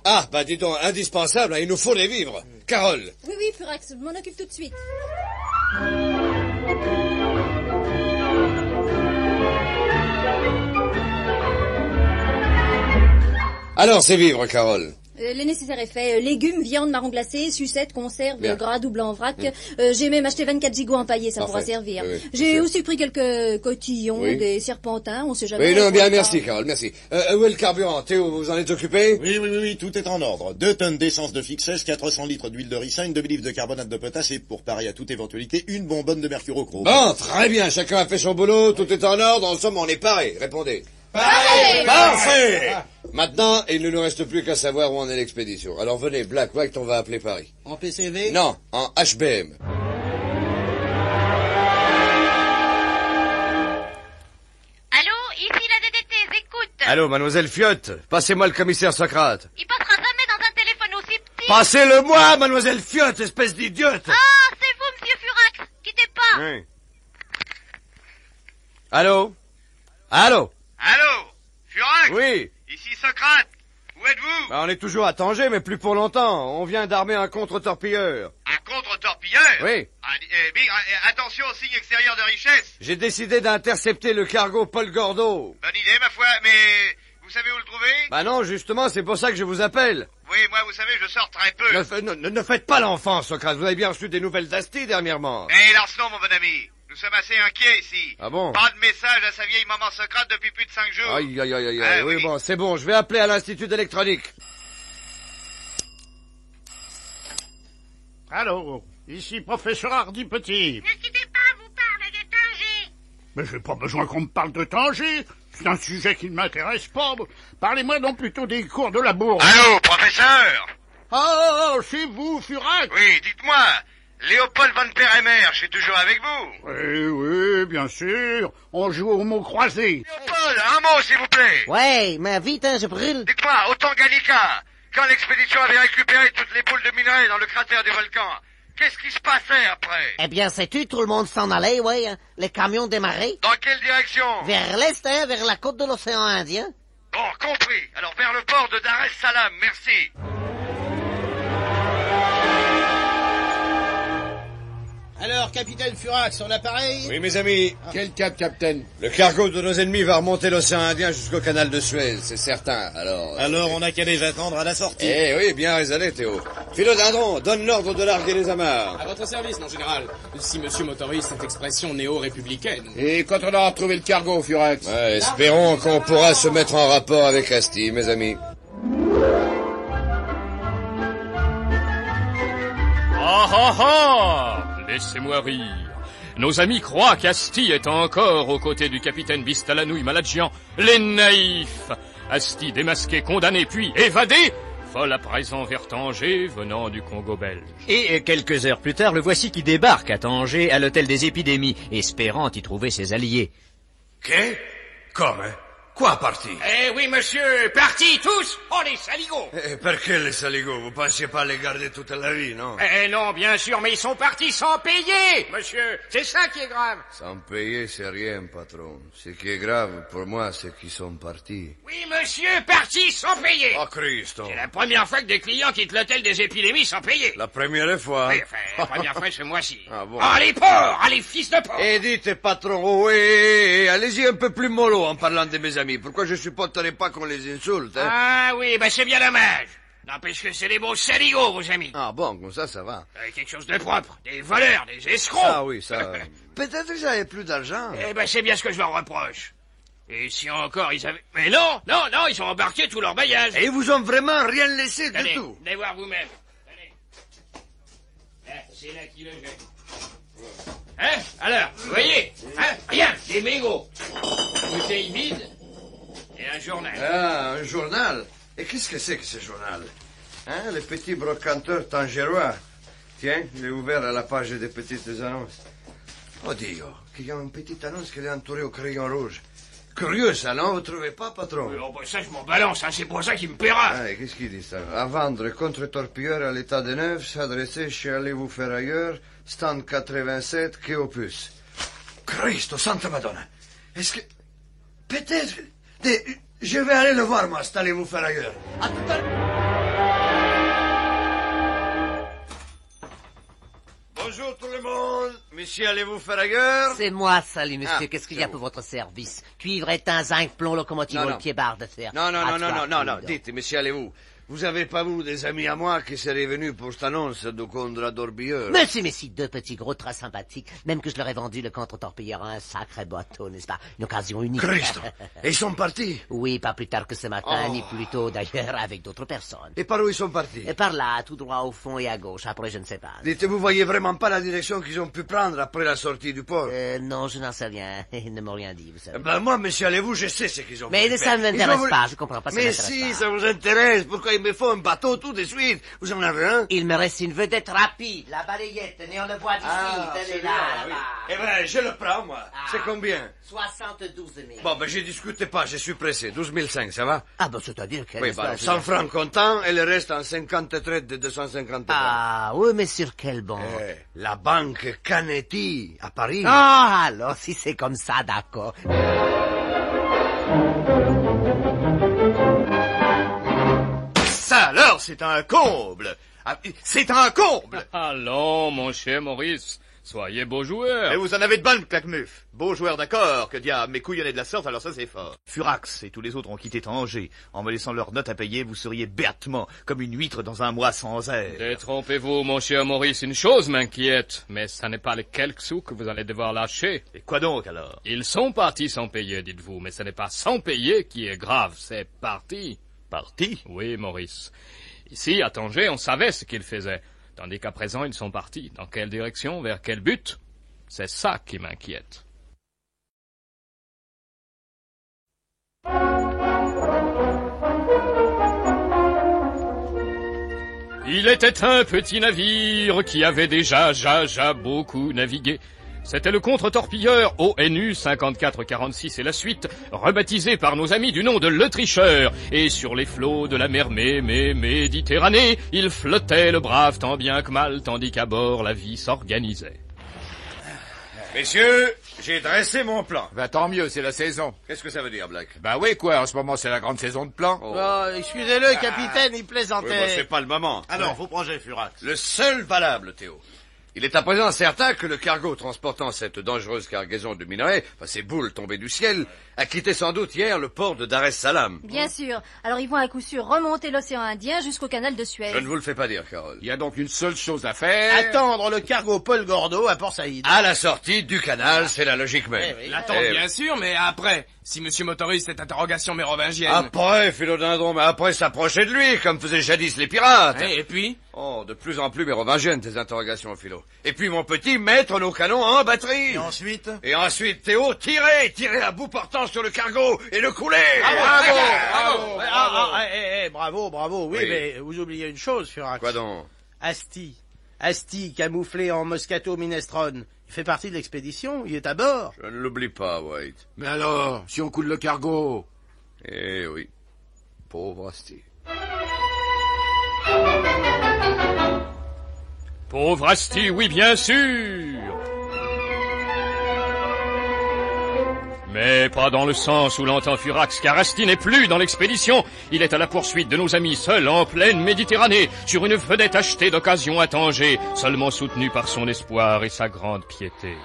Ah, bah dis donc, indispensable, hein, il nous faut des vivres. Carole. Oui, oui, Furax, je m'en occupe tout de suite. Alors, ces vivres, Carole. Le nécessaire est fait. Légumes, viande, marron glacé, sucettes, conserves, Bien. gras double en vrac. J'ai même acheté 24 gigots empaillés, ça Parfait. pourra servir. Oui, oui, J'ai sûr. aussi pris quelques cotillons, Oui. des serpentins, on sait jamais. Oui, non, bien, Pour les merci, Carole, merci. Où est le carburant? Théo, vous en êtes occupé? Oui, tout est en ordre. 2 tonnes d'essence de fixesse, 400 litres d'huile de ricin, 2 livres de carbonate de potasse et, pour parer à toute éventualité, une bonbonne de mercurochrome. Bon, très bien, chacun a fait son boulot, tout est en ordre, en somme, on est paré. Répondez. Paré. Parfait! Maintenant, il ne nous reste plus qu'à savoir où en est l'expédition. Alors venez, Black, White, on va appeler Paris. En PCV? Non, en HBM. Allô, ici la DDT, j'écoute. Allô, mademoiselle Fiotte, passez-moi le commissaire Socrate. Il passera jamais dans un téléphone aussi petit. Passez-le-moi, mademoiselle Fiotte, espèce d'idiote! Ah, c'est vous, monsieur Furax. Quittez pas. Oui. Allô? Allô? Allô? Furax? Oui. Ici Socrate. Où êtes-vous? Bah, on est toujours à Tanger, mais plus pour longtemps. On vient d'armer un contre-torpilleur. Un contre-torpilleur? Oui. Attention aux signes extérieurs de richesse. J'ai décidé d'intercepter le cargo Paul Gordo. Bonne idée, ma foi, mais vous savez où le trouver? Bah non, justement, c'est pour ça que je vous appelle. Oui, moi, vous savez, je sors très peu. Ne faites pas l'enfant, Socrate. Vous avez bien reçu des nouvelles d'Asti dernièrement. Eh, Larsenon, mon bon ami. Nous sommes assez inquiets ici. Ah bon? Pas de message à sa vieille maman Socrate depuis plus de 5 jours. Aïe, aïe, aïe, aïe. Ah, oui, oui. bon, c'est bon. Je vais appeler à l'Institut d'électronique. Allô, ici professeur Hardy Petit. Ne quittez pas, vous parlez de Tanger. Mais j'ai pas besoin qu'on me parle de Tanger. C'est un sujet qui ne m'intéresse pas. Parlez-moi donc plutôt des cours de la bourse. Allô, professeur? Oh, c'est vous, Furax? Oui, dites-moi. Léopold von Peremer, je suis toujours avec vous. Oui, bien sûr. On joue au mot croisé. Léopold, un mot, s'il vous plaît. Ouais, mais vite, hein, je brûle. Dites-moi, au Tanganyika, quand l'expédition avait récupéré toutes les boules de minerais dans le cratère du volcan, qu'est-ce qui se passait après? Eh bien, sais-tu, tout le monde s'en allait, ouais. Hein. Les camions démarraient. Dans quelle direction? Vers l'est, hein, vers la côte de l'océan Indien. Bon, compris. Alors vers le port de Dar es Salaam, merci. Alors, capitaine Furax, on a pareil? Oui, mes amis. Quel cap, capitaine? Le cargo de nos ennemis va remonter l'océan Indien jusqu'au canal de Suez, c'est certain. Alors on n'a qu'à les attendre à la sortie. Eh oui, bien raisonné, Théo. Philodendron, donne l'ordre de larguer les amarres. À votre service, mon général. Si monsieur m'autorise cette expression néo-républicaine. Et quand on aura retrouvé le cargo, Furax? Ouais, espérons qu'on pourra se mettre en rapport avec Asti, mes amis. Ah ah ah! Laissez-moi rire. Nos amis croient qu'Asti est encore aux côtés du capitaine Bistalanouille Maladjian. Les naïfs! Asti démasqué, condamné, puis évadé, vole à présent vers Tanger, venant du Congo belge. Et quelques heures plus tard, le voici qui débarque à Tanger, à l'hôtel des épidémies, espérant y trouver ses alliés. Qu'est? Comme? Quoi parti? Eh oui, monsieur, partis tous! Oh, les saligots! Perché les saligots? Vous pensiez pas les garder toute la vie, non? Eh non, bien sûr, mais ils sont partis sans payer, monsieur. C'est ça qui est grave. Sans payer, c'est rien, patron. Ce qui est grave pour moi, c'est qu'ils sont partis. Oui, monsieur, partis sans payer. Oh, Christ! C'est la première fois que des clients quittent l'hôtel des épidémies sans payer. La première fois? Oui, enfin, la première fois ce mois-ci. Ah bon? Oh, les porcs! Ah, les fils de porcs! Et dites, patron, oui, allez-y un peu plus mollo en parlant de mes amis. Pourquoi je supporterais pas qu'on les insulte, hein? Ah oui, ben c'est bien dommage. N'empêche que c'est des beaux saligots, vos amis. Ah bon, comme ça va. Quelque chose de propre. Des voleurs, des escrocs. Ah oui, ça... Peut-être que j'avais plus d'argent. Eh ben c'est bien ce que je leur reproche. Et si encore ils avaient... Mais non, ils ont embarqué tout leur bagage. Et ils vous ont vraiment rien laissé du tout. Allez voir vous-même. Allez. C'est là qui le jette. Hein? Alors, vous voyez? Hein? Rien, des mégots. Bouteille vide. Et un journal. Ah, un journal? Et qu'est-ce que c'est que ce journal? Hein, le petit brocanteur tangérois. Tiens, il est ouvert à la page des petites annonces. Oh Dio, qu'il y a une petite annonce qui est entourée au crayon rouge. Curieux ça, non? Vous trouvez pas, patron? Oh, ben ça, je m'en balance, hein, c'est pour ça qu'il me paiera. Ah, qu'est-ce qu'il dit ça? À vendre contre-torpilleur à l'état de neuf, s'adresser chez Allez-vous faire ailleurs, stand 87, quai Opus. Christo, Santa Madonna! Est-ce que... Peut-être... Je vais aller le voir, moi, c'est Allez-vous faire ailleurs. À tout à l'heure. Bonjour tout le monde. Monsieur, allez-vous faire ailleurs? C'est moi, salut, monsieur. Ah, Qu'est-ce qu'il y a pour votre service? Cuivre, étain, zinc, plomb, locomotive, pied, barre de fer. Non. Dites, monsieur, allez-vous. Vous avez pas, vous, des amis à moi qui seraient venus pour cette annonce de Condra d'Orbilleur? Mais si, deux petits gros très sympathiques. Même que je leur ai vendu le contre-torpilleur à un sacré bateau, n'est-ce pas? Une occasion unique. Christ! Et ils sont partis? Oui, pas plus tard que ce matin, ni plus tôt d'ailleurs, avec d'autres personnes. Et par où ils sont partis? Et par là, tout droit au fond et à gauche. Après, je ne sais pas. Dites, vous voyez vraiment pas la direction qu'ils ont pu prendre après la sortie du port? Non, je n'en sais rien. Ils ne m'ont rien dit, vous savez. Ben moi, monsieur, allez-vous, je sais ce qu'ils ont Mais fait. ça ne m'intéresse pas, je comprends pas, ça Mais m'intéresse si, pas. ça vous intéresse. Pourquoi il me faut un bateau tout de suite? Vous en avez un? Il me reste une vedette rapide, la balayette, mais on le voit d'ici, tenez là-bas. Eh ben, je le prends, moi. C'est combien? 72 000. Bon, ben, je discute pas, je suis pressé. 12 500, ça va? Ah, ben, c'est-à-dire qu'elle Oui, ben, 100 francs comptant et le reste en 50 traites de 250 francs. Ah, oui, mais sur quelle banque? La banque Canetti, à Paris. Ah, alors, si c'est comme ça, d'accord. Ça, alors, c'est un comble. Ah, c'est un comble. Allons, mon cher Maurice, soyez beau joueur. Et vous en avez de bonnes, Claquemuf. Beau joueur, d'accord, que diable, mais couillonner de la sorte, alors ça c'est fort. Furax et tous les autres ont quitté Tanger. En me laissant leur note à payer, vous seriez béatement comme une huître dans un mois sans air. Détrompez-vous, mon cher Maurice, une chose m'inquiète, mais ça n'est pas les quelques sous que vous allez devoir lâcher. Et quoi donc, alors? Ils sont partis sans payer, dites-vous, mais ce n'est pas sans payer qui est grave, c'est parti. Parti? Oui, Maurice. Ici, à Tanger, on savait ce qu'ils faisaient, tandis qu'à présent, ils sont partis. Dans quelle direction, vers quel but? C'est ça qui m'inquiète. Il était un petit navire qui avait déjà beaucoup navigué. C'était le contre-torpilleur ONU 5446 et la suite, rebaptisé par nos amis du nom de Le Tricheur. Et sur les flots de la mer Méditerranée, il flottait le brave tant bien que mal, tandis qu'à bord la vie s'organisait. Messieurs, j'ai dressé mon plan. Ben tant mieux, c'est la saison. Qu'est-ce que ça veut dire, Black? Ben oui, quoi, en ce moment c'est la grande saison de plans. Oh, excusez-le, capitaine, il plaisantait. Oui, bon, c'est pas le moment. Alors, vos projets, Furax? Le seul valable, Théo. Il est à présent certain que le cargo transportant cette dangereuse cargaison de minerais, ces boules tombées du ciel, a quitté sans doute hier le port de Dar es Salaam. Bien sûr. Alors ils vont à coup sûr remonter l'océan Indien jusqu'au canal de Suez. Je ne vous le fais pas dire, Carole. Il y a donc une seule chose à faire. Attendre le cargo Paul Gordo à Port Saïd. À la sortie du canal, c'est la logique même. L'attendre, bien sûr, mais après, si monsieur m'autorise cette interrogation mérovingienne. Après, Philodendron, mais après s'approcher de lui, comme faisaient jadis les pirates. Et puis? Oh, de plus en plus mérovingiennes, tes interrogations, Philo. Et puis, mon petit, mettre nos canons en batterie. Et ensuite? Et ensuite, Théo, tirer à bout portant sur le cargo et le couler. Bravo, oui, mais vous oubliez une chose, Furax. Quoi donc? Asti, camouflé en Moscato Minestrone. Il fait partie de l'expédition, il est à bord. Je ne l'oublie pas, White. Mais alors, si on coule le cargo? Eh oui. Pauvre Asti. Pauvre Asti, oui, bien sûr. Mais pas dans le sens où l'entend Furax, car Asti n'est plus dans l'expédition. Il est à la poursuite de nos amis, seul en pleine Méditerranée, sur une vedette achetée d'occasion à Tanger, seulement soutenue par son espoir et sa grande piété.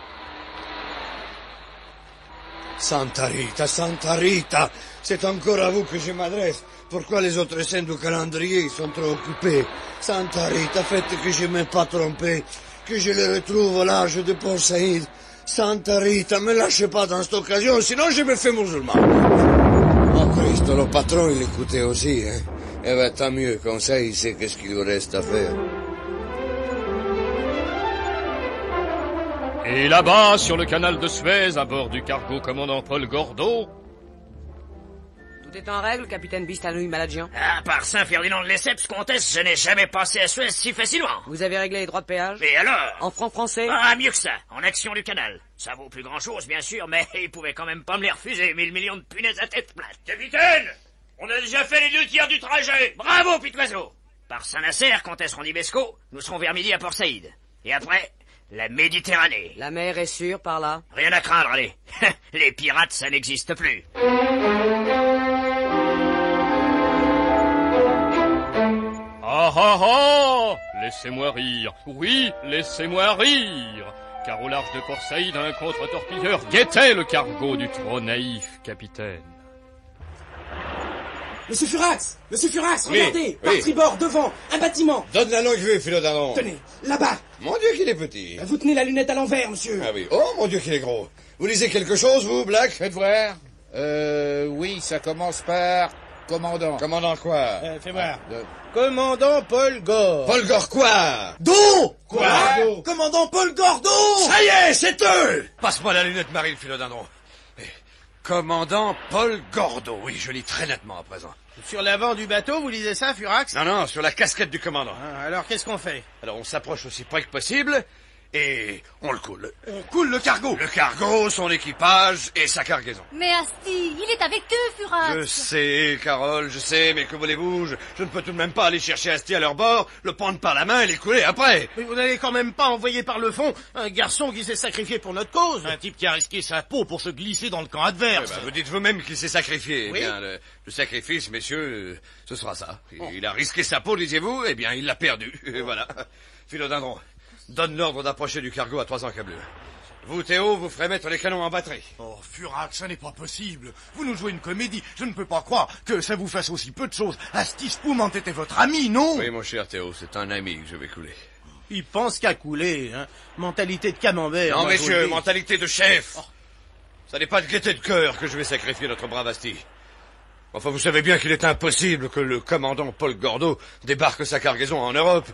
Santa Rita, c'est encore à vous que je m'adresse. Pourquoi les autres scènes du calendrier sont trop occupées? Santa Rita, faites que je ne m'ai pas trompé, que je le retrouve au large de Port Saïd. Santa Rita, me lâchez pas dans cette occasion, sinon je me fais musulman. Oh Cristo, le patron, il écoutait aussi, hein. Eh ben, tant mieux, comme ça, il sait qu'est-ce qu'il lui reste à faire. Et là-bas, sur le canal de Suez, à bord du cargo commandant Paul Gordo... Tout est en règle, capitaine Bistanoui Maladjian. À part Saint-Ferdinand de Lesseps, comtesse, je n'ai jamais passé à Suez si facilement. Vous avez réglé les droits de péage? Et alors? En francs français? Ah, mieux que ça, en action du canal. Ça vaut plus grand-chose, bien sûr, mais ils pouvaient quand même pas me les refuser, 1000 millions de punaises à tête plate. Capitaine! On a déjà fait les 2 tiers du trajet! Bravo, Pitoiseau! Par Saint-Nazaire, comtesse Rondibesco, nous serons vers midi à Port Saïd. Et après, la Méditerranée. La mer est sûre par là? Rien à craindre, allez. Les pirates, ça n'existe plus. Ah! Laissez-moi rire. Oui, laissez-moi rire. Car au large de Port Saïd, un contre-torpilleur guettait le cargo du trop naïf capitaine. Monsieur Furax, Oui, regardez, par tribord, devant, un bâtiment. Donne la longue vue, Philodendron. Tenez, là-bas. Mon Dieu, qu'il est petit. Vous tenez la lunette à l'envers, monsieur. Ah oui. Oh, mon Dieu, qu'il est gros. Vous lisez quelque chose, vous, Black? Faites voir. Oui, ça commence par... Commandant. Commandant quoi? Fais voir. Commandant Paul Gore. Paul Gore quoi? Quoi? Commandant Paul Gordo. Ça y est, c'est eux! Passe-moi la lunette marine, Philodendron. Commandant Paul Gordo. Oui, je lis très nettement à présent. Sur l'avant du bateau, vous lisez ça, Furax? Non, sur la casquette du commandant. Alors, qu'est-ce qu'on fait? Alors, on s'approche aussi près que possible et on le coule. On coule le cargo. Le cargo, son équipage et sa cargaison. Mais Asti, il est avec eux, Furax. Je sais, Carole, je sais, mais que voulez-vous, je ne peux tout de même pas aller chercher Asti à leur bord, le prendre par la main et les couler après. Mais vous n'allez quand même pas envoyer par le fond un garçon qui s'est sacrifié pour notre cause. Un type qui a risqué sa peau pour se glisser dans le camp adverse. Vous dites vous-même qu'il s'est sacrifié. Oui. Eh bien, le sacrifice, messieurs, ce sera ça. Il a risqué sa peau, disiez-vous, eh bien, il l'a perdu. Voilà. Philodendron, donne l'ordre d'approcher du cargo à 3 encablures. Vous, Théo, vous ferez mettre les canons en batterie. Oh, Furax, ça n'est pas possible. Vous nous jouez une comédie. Je ne peux pas croire que ça vous fasse aussi peu de choses. Asti Spoumant était votre ami, non? Oui, mon cher Théo, c'est un ami que je vais couler. Il pense qu'à couler, hein. Mentalité de camembert. Non, moi, je vous messieurs, le dis. mentalité de chef. Ça n'est pas de gaieté de cœur que je vais sacrifier notre brave Asti. Enfin, vous savez bien qu'il est impossible que le commandant Paul Gordo débarque sa cargaison en Europe.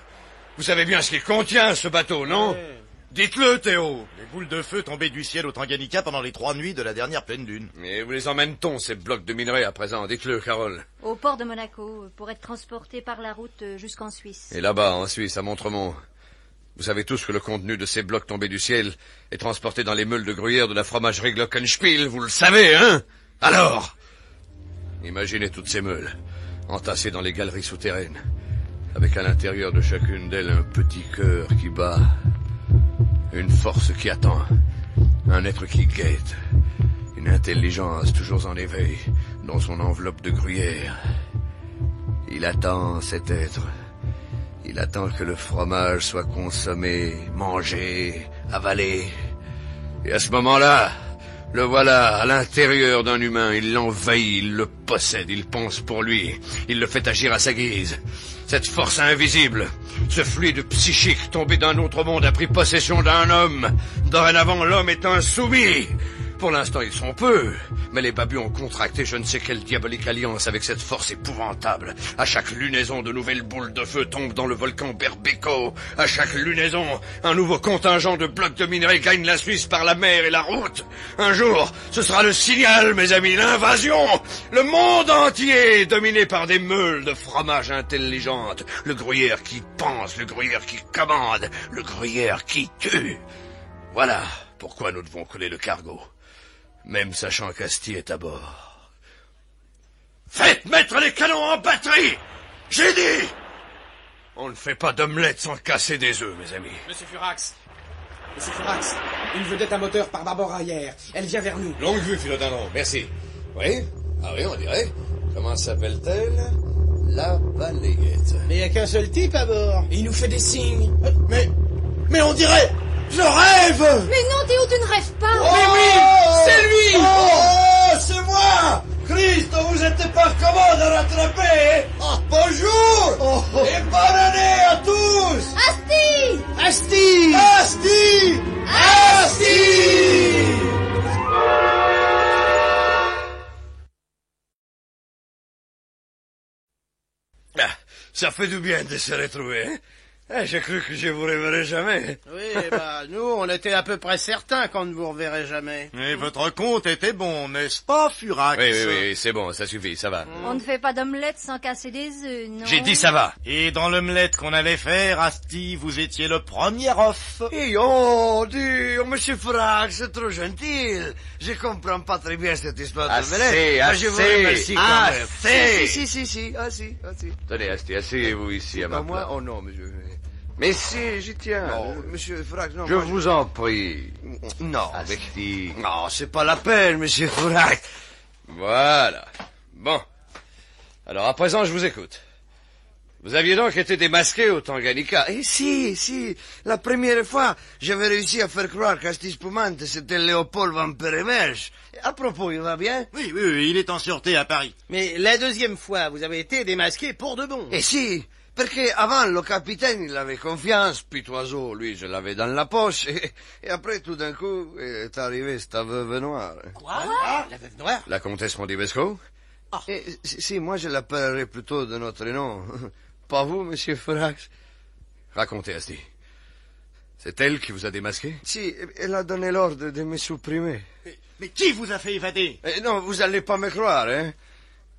Vous savez bien ce qu'il contient, ce bateau, non? Ouais. Dites-le, Théo. Les boules de feu tombées du ciel au Tanganyika pendant les 3 nuits de la dernière pleine lune. Et où les emmène-t-on, ces blocs de minerais, à présent? Dites-le, Carole. Au port de Monaco, pour être transporté par la route jusqu'en Suisse. Et là-bas, en Suisse, à Montremont, vous savez tous que le contenu de ces blocs tombés du ciel est transporté dans les meules de gruyère de la fromagerie Glockenspiel, vous le savez, hein? Alors, imaginez toutes ces meules, entassées dans les galeries souterraines, avec à l'intérieur de chacune d'elles un petit cœur qui bat, une force qui attend, un être qui guette, une intelligence toujours en éveil dans son enveloppe de gruyère. Il attend, cet être. Il attend que le fromage soit consommé, mangé, avalé. Et à ce moment-là, le voilà à l'intérieur d'un humain. Il l'envahit, il le possède, il pense pour lui. Il le fait agir à sa guise. Cette force invisible, ce fluide psychique tombé d'un autre monde a pris possession d'un homme. Dorénavant, l'homme est insoumis. Pour l'instant, ils sont peu, mais les babus ont contracté je ne sais quelle diabolique alliance avec cette force épouvantable. À chaque lunaison, de nouvelles boules de feu tombent dans le volcan Berbeco. À chaque lunaison, un nouveau contingent de blocs de minerais gagne la Suisse par la mer et la route. Un jour, ce sera le signal, mes amis, l'invasion. Le monde entier, dominé par des meules de fromage intelligentes. Le gruyère qui pense, le gruyère qui commande, le gruyère qui tue. Voilà pourquoi nous devons coller le cargo. Même sachant qu'Asti est à bord. Faites mettre les canons en batterie! J'ai dit! On ne fait pas d'omelette sans casser des œufs, mes amis. Monsieur Furax, une vedette à moteur par bâbord arrière. Elle vient vers nous. Longue vue, Philodendron, merci. Oui? Ah oui, on dirait. Comment s'appelle-t-elle? La balayette. Mais il n'y a qu'un seul type à bord. Et il nous fait des signes. Mais on dirait... Je rêve! Mais non, Théo, tu ne rêves pas. Oh, mais oui! C'est lui! Oh, c'est moi! Christ, vous êtes pas commode à rattraper! Oh, bonjour! Et bonne année à tous! Asti! Asti! Asti! Asti! Ah, ça fait du bien de se retrouver, hein? J'ai cru que je vous reverrai jamais. Oui, nous, on était à peu près certains qu'on ne vous reverrait jamais. Et votre compte était bon, n'est-ce pas, Furax? Oui, c'est bon, ça suffit, ça va. On ne fait pas d'omelette sans casser des œufs, non? J'ai dit ça va. Et dans l'omelette qu'on allait faire, Asti, vous étiez le premier off. Monsieur Furax, c'est trop gentil. Je comprends pas très bien cette histoire Assez, de je vous remercie quand même. Si. Tenez, Asti, asseyez-vous ici à ma place. Oh non, monsieur. Mais si, j'y tiens. Non, monsieur Furax, non. Je vous en prie. Non. Asti. Non, c'est pas la peine, monsieur Furax. Voilà. Bon. Alors, à présent, je vous écoute. Vous aviez donc été démasqué au Tanganyika? Eh si. La première fois, j'avais réussi à faire croire qu'Asti Spumante, c'était Léopold Van Peremerge. À propos, il va bien? Oui, il est en sûreté à Paris. Mais la deuxième fois, vous avez été démasqué pour de bon. Eh si, parce qu'avant, le capitaine, il avait confiance, Pitoiseau, lui, je l'avais dans la poche, et après, tout d'un coup, est arrivé cette veuve noire. Quoi? La veuve noire? La comtesse Mondibesco? Si, moi, je l'appellerais plutôt de notre nom. Pas vous, monsieur Furax? Racontez, Asti. C'est elle qui vous a démasqué? Si, elle a donné l'ordre de me supprimer. Mais qui vous a fait évader? Non, vous allez pas me croire, hein?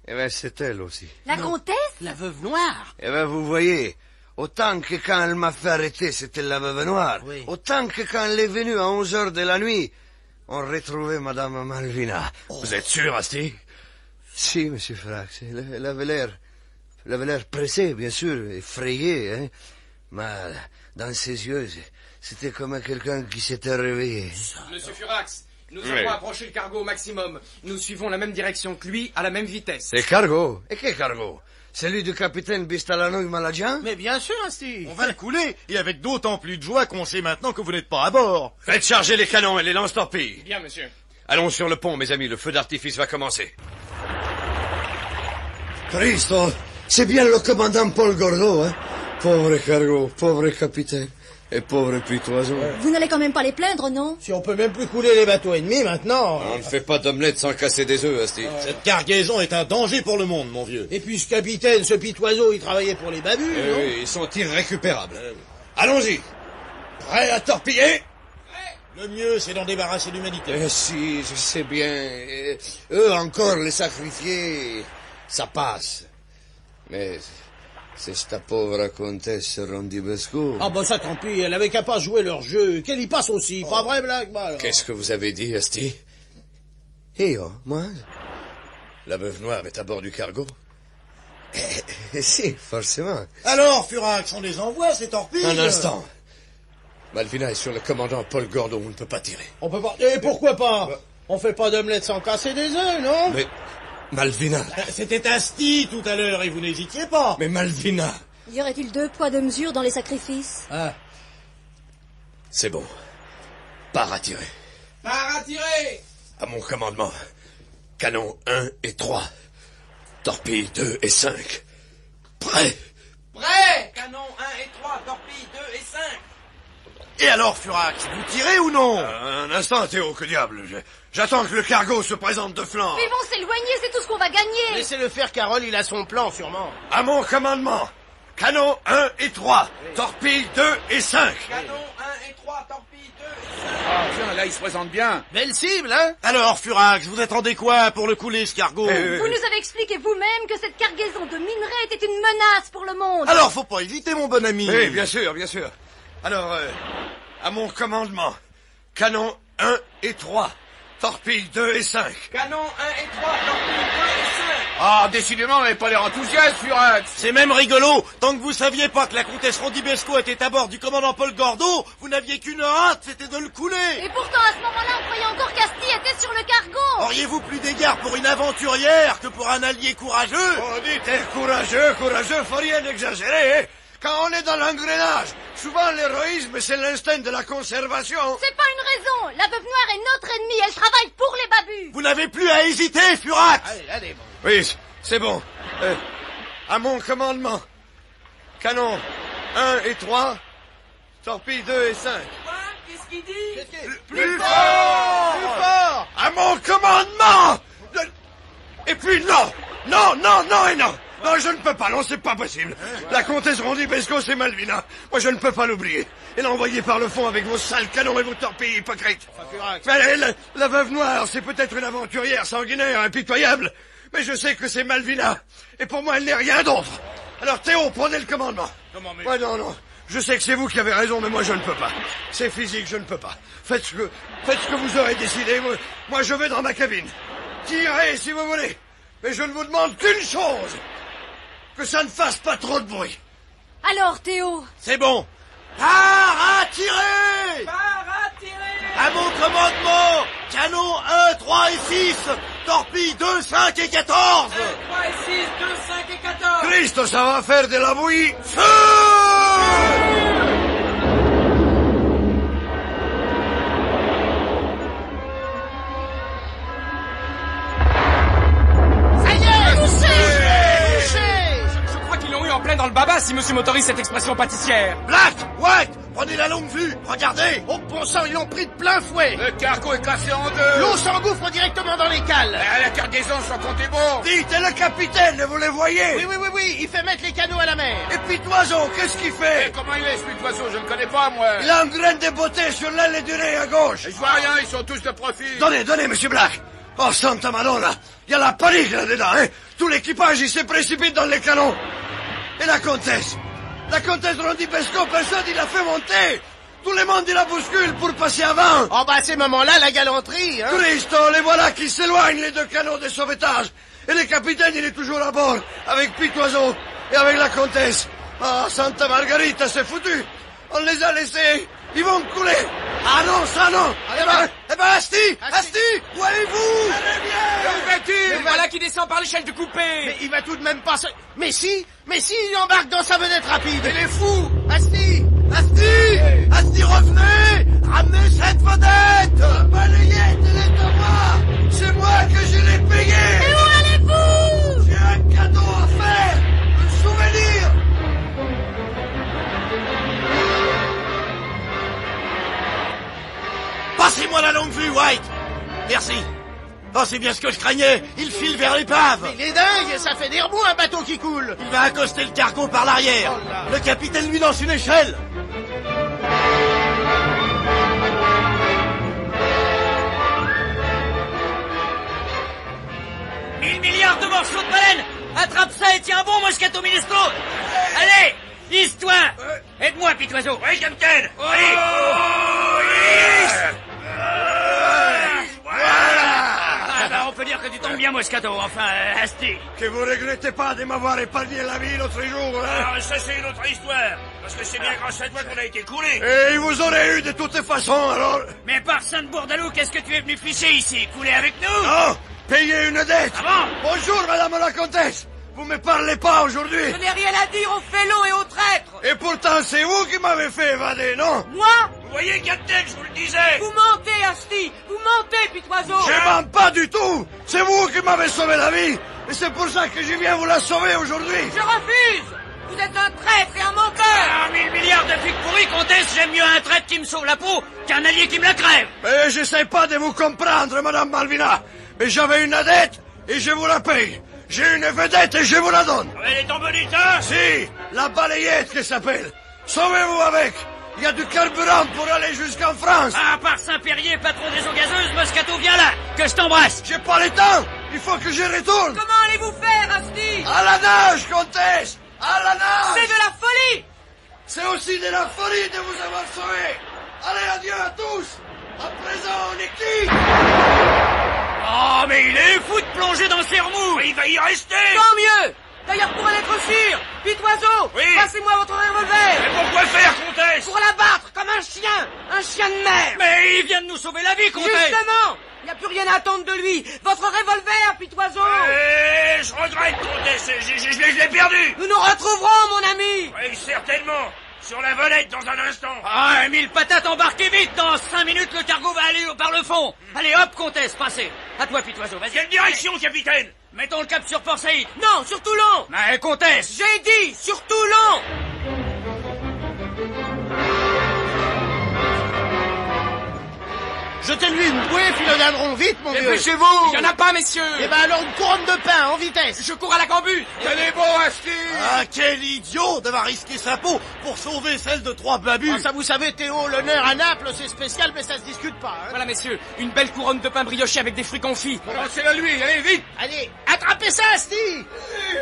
Eh bien, c'est elle aussi. La comtesse? La veuve noire? Eh bien, vous voyez, autant que quand elle m'a fait arrêter, c'était la veuve noire, oui. Autant que quand elle est venue à 11 heures de la nuit, on retrouvait Madame Malvina. Vous êtes sûr, Asti? Si, monsieur Furax, elle avait l'air pressée, bien sûr, effrayée, hein. Mais dans ses yeux, c'était comme quelqu'un qui s'était réveillé. Monsieur Furax, nous avons approché le cargo au maximum. Nous suivons la même direction que lui, à la même vitesse. C'est cargo? Et quel cargo? Celui du capitaine Bistalano Maladian? Mais bien sûr, Asti. On va le couler, et avec d'autant plus de joie qu'on sait maintenant que vous n'êtes pas à bord. Faites charger les canons et les lance-torpilles. Bien, monsieur. Allons sur le pont, mes amis, le feu d'artifice va commencer. Christo, c'est bien le commandant Paul Gordeau, hein? Pauvre cargo, pauvre capitaine, et pauvre Pitoiseau. Vous n'allez quand même pas les plaindre, non? Si on peut même plus couler les bateaux ennemis maintenant. On ne fait pas d'omelette sans casser des œufs, Asti. Cette cargaison est un danger pour le monde, mon vieux. Et puis ce capitaine, ce Pitoiseau, il travaillait pour les babus, non? Oui, ils sont irrécupérables. Allons-y. Prêts à torpiller? Le mieux, c'est d'en débarrasser l'humanité. Si, je sais bien. Eux encore, les sacrifier, ça passe. Mais c'est cette pauvre comtesse Rondibesco. Ah ça tant pis, elle avait qu'à pas jouer leur jeu. Qu'elle y passe aussi, pas vrai, Black? Qu'est-ce que vous avez dit, Asti? Moi? La veuve noire est à bord du cargo? Si, forcément. Alors, Furax, on les envoie, ces torpilles? Un instant. Malvina est sur le commandant Paul Gordeau, on ne peut pas tirer. On peut pas... Et pourquoi pas? On fait pas d'omelette sans casser des œufs, non? Mais... Malvina... C'était Asti tout à l'heure et vous n'hésitiez pas. Mais Malvina... Y aurait-il 2 poids 2 mesures dans les sacrifices? Ah. C'est bon. Part à tirer. Part à tirer! À mon commandement. Canon 1 et 3. Torpilles 2 et 5. Prêt! Prêt! Canon 1 et 3, torpilles 2 et 5. Et alors, Furax, vous tirez ou non? Un instant, Théo, que diable. J'attends que le cargo se présente de flanc. Mais ils vont s'éloigner, c'est tout ce qu'on va gagner. Laissez-le faire, Carole, il a son plan, sûrement. À mon commandement. Canon 1 et 3. Torpilles 2 et 5. Canon 1 et 3, torpilles 2 et 5. Ah, tiens, là, il se présente bien. Belle cible, hein? Alors, Furax, vous attendez quoi pour le couler, ce cargo? Vous nous avez expliqué vous-même que cette cargaison de minerais était une menace pour le monde. Alors, faut pas hésiter, mon bon ami. Oui, bien sûr, bien sûr. Alors, à mon commandement. Canon 1 et 3. Torpilles 2 et 5. Canon 1 et 3, torpilles 2 et 5. Ah, décidément, on n'avait pas l'air enthousiaste, Furax. C'est même rigolo. Tant que vous saviez pas que la comtesse Rondibesco était à bord du commandant Paul Gordo, vous n'aviez qu'une hâte, c'était de le couler. Et pourtant, à ce moment-là, on croyait encore qu'Asti était sur le cargo. Auriez-vous plus d'égard pour une aventurière que pour un allié courageux? On dit courageux, faut rien exagérer, hein. Quand on est dans l'engrenage, souvent l'héroïsme, c'est l'instinct de la conservation. C'est pas une raison. La veuve noire est notre ennemie. Elle travaille pour les babus. Vous n'avez plus à hésiter, Furax. Allez, bon. Oui, c'est bon. À mon commandement. Canon 1 et 3. Torpilles 2 et 5. Qu'est-ce qu'il dit? Plus fort! Plus fort! À mon commandement! Et puis non! Non! Non, je ne peux pas, non, c'est pas possible. La comtesse Rondibesco, c'est Malvina. Moi, je ne peux pas l'oublier. Et l'envoyer par le fond avec vos sales canons et vos torpilles hypocrites. Mais la veuve noire, c'est peut-être une aventurière sanguinaire, impitoyable. Mais je sais que c'est Malvina. Et pour moi, elle n'est rien d'autre. Alors, Théo, prenez le commandement. Ouais, non. Je sais que c'est vous qui avez raison, mais moi, je ne peux pas. C'est physique, je ne peux pas. Faites ce que vous aurez décidé. Moi, je vais dans ma cabine. Tirez, si vous voulez. Mais je ne vous demande qu'une chose. Que ça ne fasse pas trop de bruit. Alors, Théo? C'est bon. Part à tirer! Part à tirer! À mon commandement! Canon 1, 3 et 6! Torpilles 2, 5 et 14! 1, 3 et 6, 2, 5 et 14! Christ, ça va faire de la bouillie! Feu! En plein dans le baba si monsieur m'autorise cette expression pâtissière. Black, White, prenez la longue vue, regardez. Oh bon sang, ils l'ont pris de plein fouet. Le cargo est cassé en deux. L'eau s'engouffre directement dans les cales. La cargaison, sans compter bon. Dites, et le capitaine, vous les voyez? Oui, il fait mettre les canaux à la mer. Et Pitoiseau, qu'est-ce qu'il fait? Et comment il est, ce Pitoiseau? Je ne connais pas, moi. Il engraine des bottées sur l'aile et du nez à gauche. Je vois rien, ils sont tous de profil. Donnez, monsieur Black. Oh, Santa Madonna, il y a la panique là-dedans, hein. Tout l'équipage, il se précipite dans les canons. Et la comtesse Rondibesco, personne, il l'a fait monter. Tout le monde, il la bouscule pour passer avant. Oh, à ces moments-là, la galanterie, hein. Christo, les voilà qui s'éloignent, les deux canons de sauvetage. Et le capitaine, il est toujours à bord, avec Pitoiseau et avec la comtesse. Ah, Santa Margarita, c'est foutu. On les a laissés. Ils vont couler. Ah non, ça non. Eh ben, Asti, où allez-vous? Où vas-tu? Voilà qui descend par l'échelle de coupé. Mais il va tout de même pas se... Mais si, il embarque dans sa vedette rapide. Il est fou. Asti, revenez. Ramenez cette vedette. Balayette, elle est à moi. C'est moi que je l'ai payée. Et où allez-vous? J'ai un cadeau à faire. Un souvenir. Passez-moi la longue vue, White. Merci. Oh, c'est bien ce que je craignais. Il file vers l'épave. Mais il est dingue, ça fait des remous un bateau qui coule. Il va accoster le cargo par l'arrière. Le capitaine lui lance une échelle. Mille milliards de morceaux de baleine. Attrape ça et tiens bon, Moscato Ministro. Allez, hisse-toi. Aide-moi, Pitoiseau. Oui, capitaine. Allez. Voilà. On peut dire que tu tombes bien, Moscato. Enfin, Asti. Que vous regrettez pas de m'avoir épargné la vie l'autre jour, hein? Alors, ça, c'est une autre histoire. Parce que c'est bien grâce à toi qu'on a été coulé. Et il vous aurait eu de toutes façons, alors. Mais par Sainte-Bourdalou, qu'est-ce que tu es venu ficher ici? Couler avec nous? Non, payer une dette. Ah bon? Bonjour, madame la comtesse. Vous me parlez pas aujourd'hui. Je n'ai rien à dire aux félons et aux traîtres. Et pourtant, c'est vous qui m'avez fait évader, non? Moi? Vous voyez, Capitaine, je vous le disais. Vous mentez, Asti. Vous mentez, Pitoiseau. Je mens pas du tout. C'est vous qui m'avez sauvé la vie. Et c'est pour ça que je viens vous la sauver aujourd'hui. Je refuse. Vous êtes un traître et un menteur. Ah, 1000 milliards de flics pourris, comtesse, j'aime mieux un traître qui me sauve la peau qu'un allié qui me la crève. Mais j'essaie pas de vous comprendre, Madame Malvina. Mais j'avais une dette et je vous la paye. J'ai une vedette et je vous la donne. Elle est en bon état? Si, la balayette qui s'appelle. Sauvez-vous avec. Il y a du carburant pour aller jusqu'en France. À part Saint-Périer, patron des eaux gazeuses, Moscato, viens là, que je t'embrasse. J'ai pas le temps. Il faut que je retourne. Comment allez-vous faire, Asti? À la nage, comtesse. À la nage. C'est de la folie. C'est aussi de la folie de vous avoir sauvé. Allez, adieu à tous. À présent, on est quitte. Oh, mais il est fou de plonger dans ses remous. Il va y rester. Tant mieux. D'ailleurs, pour en être sûr, Pitoiseau, oui. passez-moi votre revolver. Mais pourquoi faire, comtesse? Pour l'abattre comme un chien de mer. Mais il vient de nous sauver la vie, comtesse. Justement, il n'y a plus rien à attendre de lui. Votre revolver, Pitoiseau. Je regrette, comtesse, je l'ai perdu. Nous nous retrouverons, mon ami. Oui, certainement. Sur la volette dans un instant. Ah, 1000 patates, embarquez vite. Dans 5 minutes, le cargo va aller par le fond. Allez, hop, comtesse, passez. À toi, Pitoiseau, vas-y. Quelle direction, capitaine? Mettons le cap sur Port Saïd. Non, sur Toulon. Mais, comtesse. J'ai dit, sur Toulon. Jetez-lui une bouée, philodendron, vite, mon vieux. Dépêchez-vous. Il n'y en a pas, messieurs. Eh ben alors une couronne de pain, en vitesse. Je cours à la cambuse. Tenez bon, Asti. Ah, quel idiot d'avoir risqué sa peau pour sauver celle de 3 babus. Ah, ça, vous savez, Théo, l'honneur à Naples, c'est spécial, mais ça se discute pas. Hein. Voilà, messieurs, une belle couronne de pain brioché avec des fruits confits. Lancez-le lui, allez, vite. Allez, attrapez ça, Asti.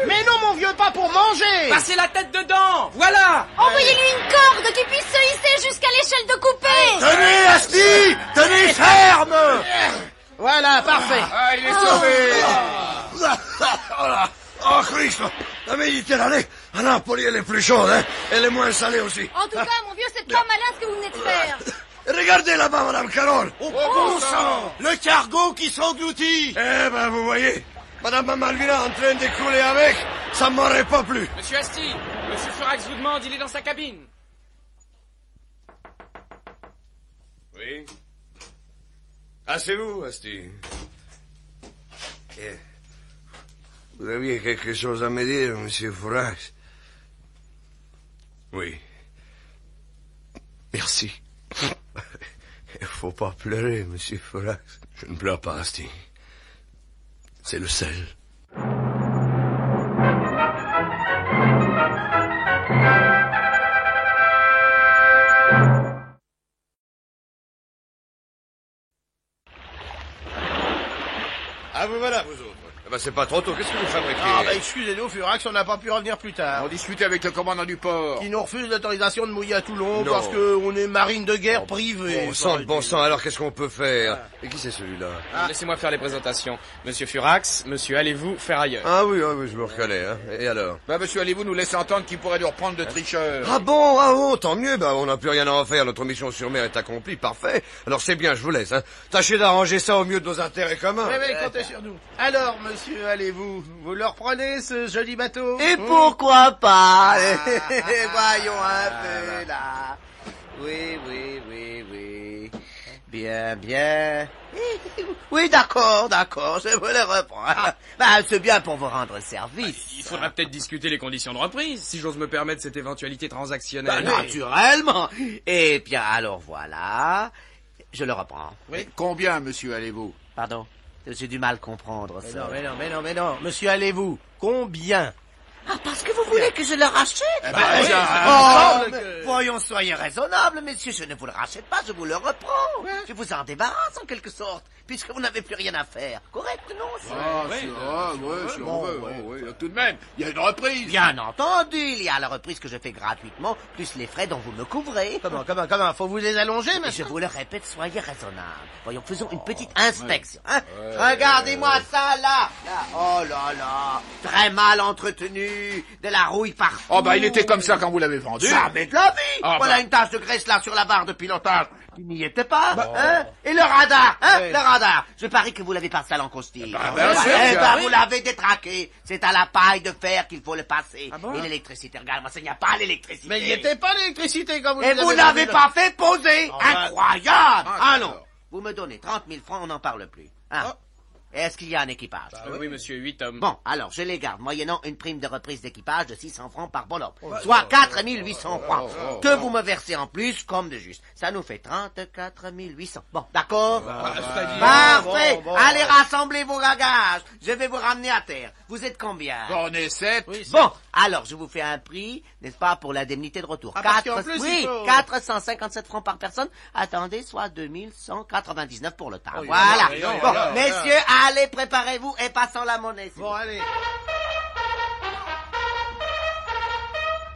Mais non, mon vieux, pas pour manger. Passez la tête dedans. Voilà. Envoyez-lui une corde qui puisse se hisser jusqu'à l'échelle de coupée. Tenez, Asti. Tenez ferme. Voilà, parfait. Ah, il est sauvé. Oh, Christ. La Méditerranée, à Napoli, elle est plus chaude, hein. Elle est moins salée aussi. En tout cas, mon vieux, c'est pas malin ce que vous venez de faire. Regardez là-bas, Madame Carole. Oh, bon sang. Le cargo qui s'engloutit. Eh ben, vous voyez, Madame Malvina en train de couler avec, ça m'aurait pas plu. Monsieur Asti, Monsieur Furax vous demande, il est dans sa cabine. Oui. Ah, c'est vous, Asti. Vous aviez quelque chose à me dire, Monsieur Furax? Oui. Merci. Il faut pas pleurer, Monsieur Furax. Je ne pleure pas, Asti. C'est le sel. Ah, vous voilà, vous autres. Ah bah, c'est pas trop tôt. Qu'est-ce que vous fabriquez? Ah, bah, excusez-nous, Furax, on n'a pas pu revenir plus tard. On discutait avec le commandant du port. Qui nous refuse l'autorisation de mouiller à Toulon Non. parce qu'on est marine de guerre privée. Bon sang, alors qu'est-ce qu'on peut faire? Et qui c'est celui-là? Laissez-moi faire les présentations. Monsieur Furax, monsieur, allez-vous faire ailleurs? Ah oui, je me reconnais, hein. Et alors? Bah, monsieur, allez-vous nous laisser entendre qu'il pourrait nous reprendre de tricheurs? Ah bon, tant mieux, bah, on n'a plus rien à en faire, notre mission sur mer est accomplie, parfait. Alors c'est bien, je vous laisse, hein. Tâchez d'arranger ça au mieux de nos intérêts communs. Oui, comptez sur nous. Alors, monsieur, allez-vous le reprenez, ce joli bateau? Et pourquoi pas? Voyons un peu, là. Oui. Bien. Oui, d'accord, je vous le reprends. Bah, c'est bien pour vous rendre service. Il faudra peut-être discuter les conditions de reprise, si j'ose me permettre cette éventualité transactionnelle. Bah, naturellement. Et bien, alors voilà, je le reprends. Oui. Combien, monsieur, allez-vous? Pardon, j'ai du mal à comprendre ça. Mais non, monsieur, allez-vous, combien? Ah, parce que vous voulez que je le rachète? Voyons, soyez raisonnable, messieurs, je ne vous le rachète pas, je vous le reprends. Je vous en débarrasse, en quelque sorte, puisque vous n'avez plus rien à faire. Correct, non? Si on veut. Oui, tout de même, il y a une reprise. Bien entendu, il y a la reprise que je fais gratuitement, plus les frais dont vous me couvrez. Comment? Faut vous les allonger, mais monsieur? je vous le répète, soyez raisonnable. Voyons, faisons une petite inspection, hein. Regardez-moi ça, là. Oh là, très mal entretenu. De la rouille partout. Oh, bah, il était comme ça quand vous l'avez vendu. Jamais de la vie. Voilà une tache de graisse là sur la barre de pilotage. Tu n'y étais pas, hein? Et le radar, hein? Ouais. Le radar. Je parie que vous l'avez passé à l'encaustique. bien sûr, Vous l'avez détraqué. C'est à la paille de fer qu'il faut le passer. Ah bon? Et l'électricité, regarde-moi, ça, il n'y a pas l'électricité. Mais il n'y était pas l'électricité quand vous Et vous l'avez pas fait poser. Oh, bah. Incroyable. Ah, Allons. Vous me donnez 30 000 francs, on n'en parle plus. Hein? Est-ce qu'il y a un équipage? Oui, monsieur, 8 hommes. Bon, alors je les garde, moyennant une prime de reprise d'équipage de 600 francs par bonhomme, soit 4 800 francs, que vous me versez en plus comme de juste. Ça nous fait 34 800. Bon, d'accord? Parfait. bon. Allez, rassemblez vos bagages. Je vais vous ramener à terre. Vous êtes combien? On est 7. Bon, alors je vous fais un prix, n'est-ce pas, pour l'indemnité de retour. Ah, parce qu'en plus, il faut- 457 francs par personne. Attendez, soit 2199 pour le temps. Oh, Voilà. il y en a, Bon, il y en a. messieurs, allez, préparez-vous et passons la monnaie. Bon, allez.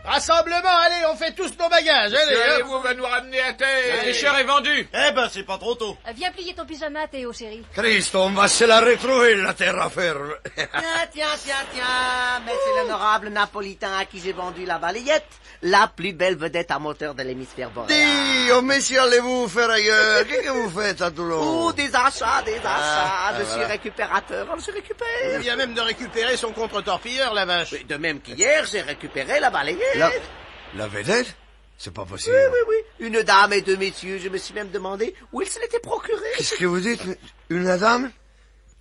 Rassemblement, allez, on fait tous nos bagages, allez. hop. Allez-vous va nous ramener à terre. Le tricheur est vendu. Eh ben, c'est pas trop tôt. Viens plier ton pyjama, Théo, chéri. Christ, on va se la retrouver, la terre à ferme. Tiens, mais c'est l'honorable Napolitain à qui j'ai vendu la balayette, la plus belle vedette à moteur de l'hémisphère boréal. Dio, monsieur, allez-vous faire ailleurs? Qu'est-ce que vous faites à Toulon? Oh, des achats. Je suis voilà. récupérateur, je Il récupère. vient même de récupérer son contre-torpilleur, la vache. De même qu'hier, j'ai récupéré la balayette. La vedette? C'est pas possible. Oui. Une dame et deux messieurs, je me suis même demandé où ils se l'étaient procurés. Qu'est-ce que vous dites? Une dame?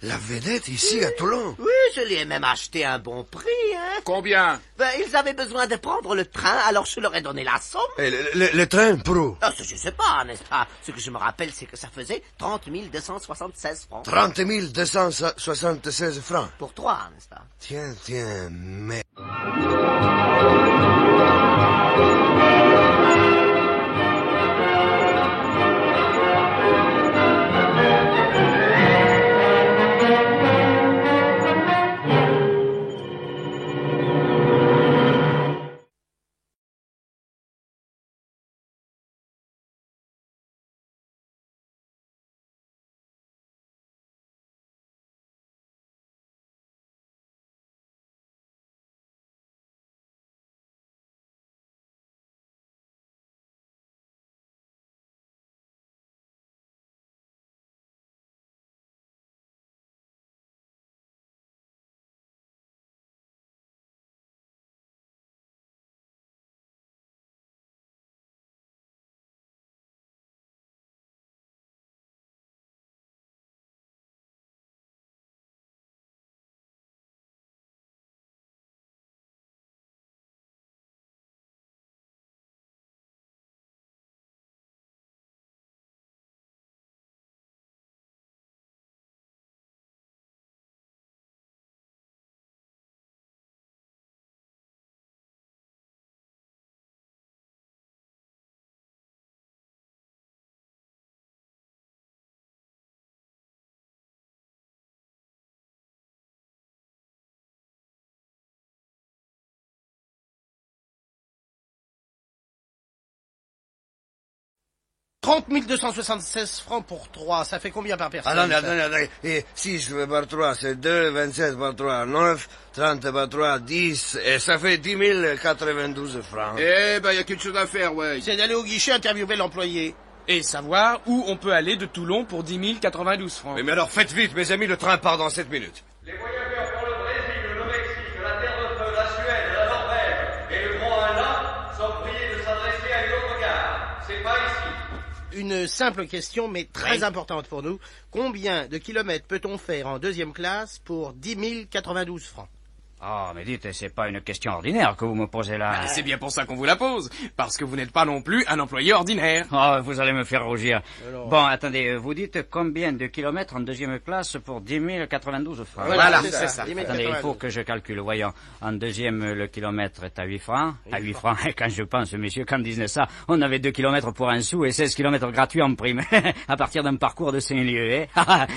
La vedette ici, à Toulon? Oui, je lui ai même acheté un bon prix, hein. Combien? Ils avaient besoin de prendre le train, alors je leur ai donné la somme. Et le train, pour où? Ah, ça, je sais pas, n'est-ce pas? Ce que je me rappelle, c'est que ça faisait 30 276 francs. 30 276 francs. Pour trois, n'est-ce pas? Tiens, mais... « 30 276 francs pour 3, ça fait combien par personne? Attendez. Et 6 par 3, c'est 2, 27 par 3, 9, 30 par 3, 10, et ça fait 10 092 francs. Eh ben, y a quelque chose à faire, ouais. C'est d'aller au guichet interviewer l'employé. Et savoir où on peut aller de Toulon pour 10 092 francs. Mais alors faites vite, mes amis, le train part dans 7 minutes. Les voyageurs pour le Brésil, le Mexique, la Terre de Feu, la Suède, la Norvège et le Groenland sont priés de s'adresser à une autre gare. C'est pas ici. Une simple question, mais très importante pour nous. Combien de kilomètres peut-on faire en deuxième classe pour 10 092 francs? Oh, mais dites, c'est pas une question ordinaire que vous me posez là. C'est bien pour ça qu'on vous la pose, parce que vous n'êtes pas non plus un employé ordinaire. Oh, vous allez me faire rougir. Alors... Bon, attendez, vous dites combien de kilomètres en deuxième classe pour 10 092 francs? Voilà, c'est ça. Attendez, il faut que je calcule, voyons. En deuxième, le kilomètre est à 8 francs. À 8 francs, et quand je pense, monsieur, quand disait ça, on avait 2 kilomètres pour un sou et 16 kilomètres gratuits en prime. À partir d'un parcours de 5 lieues,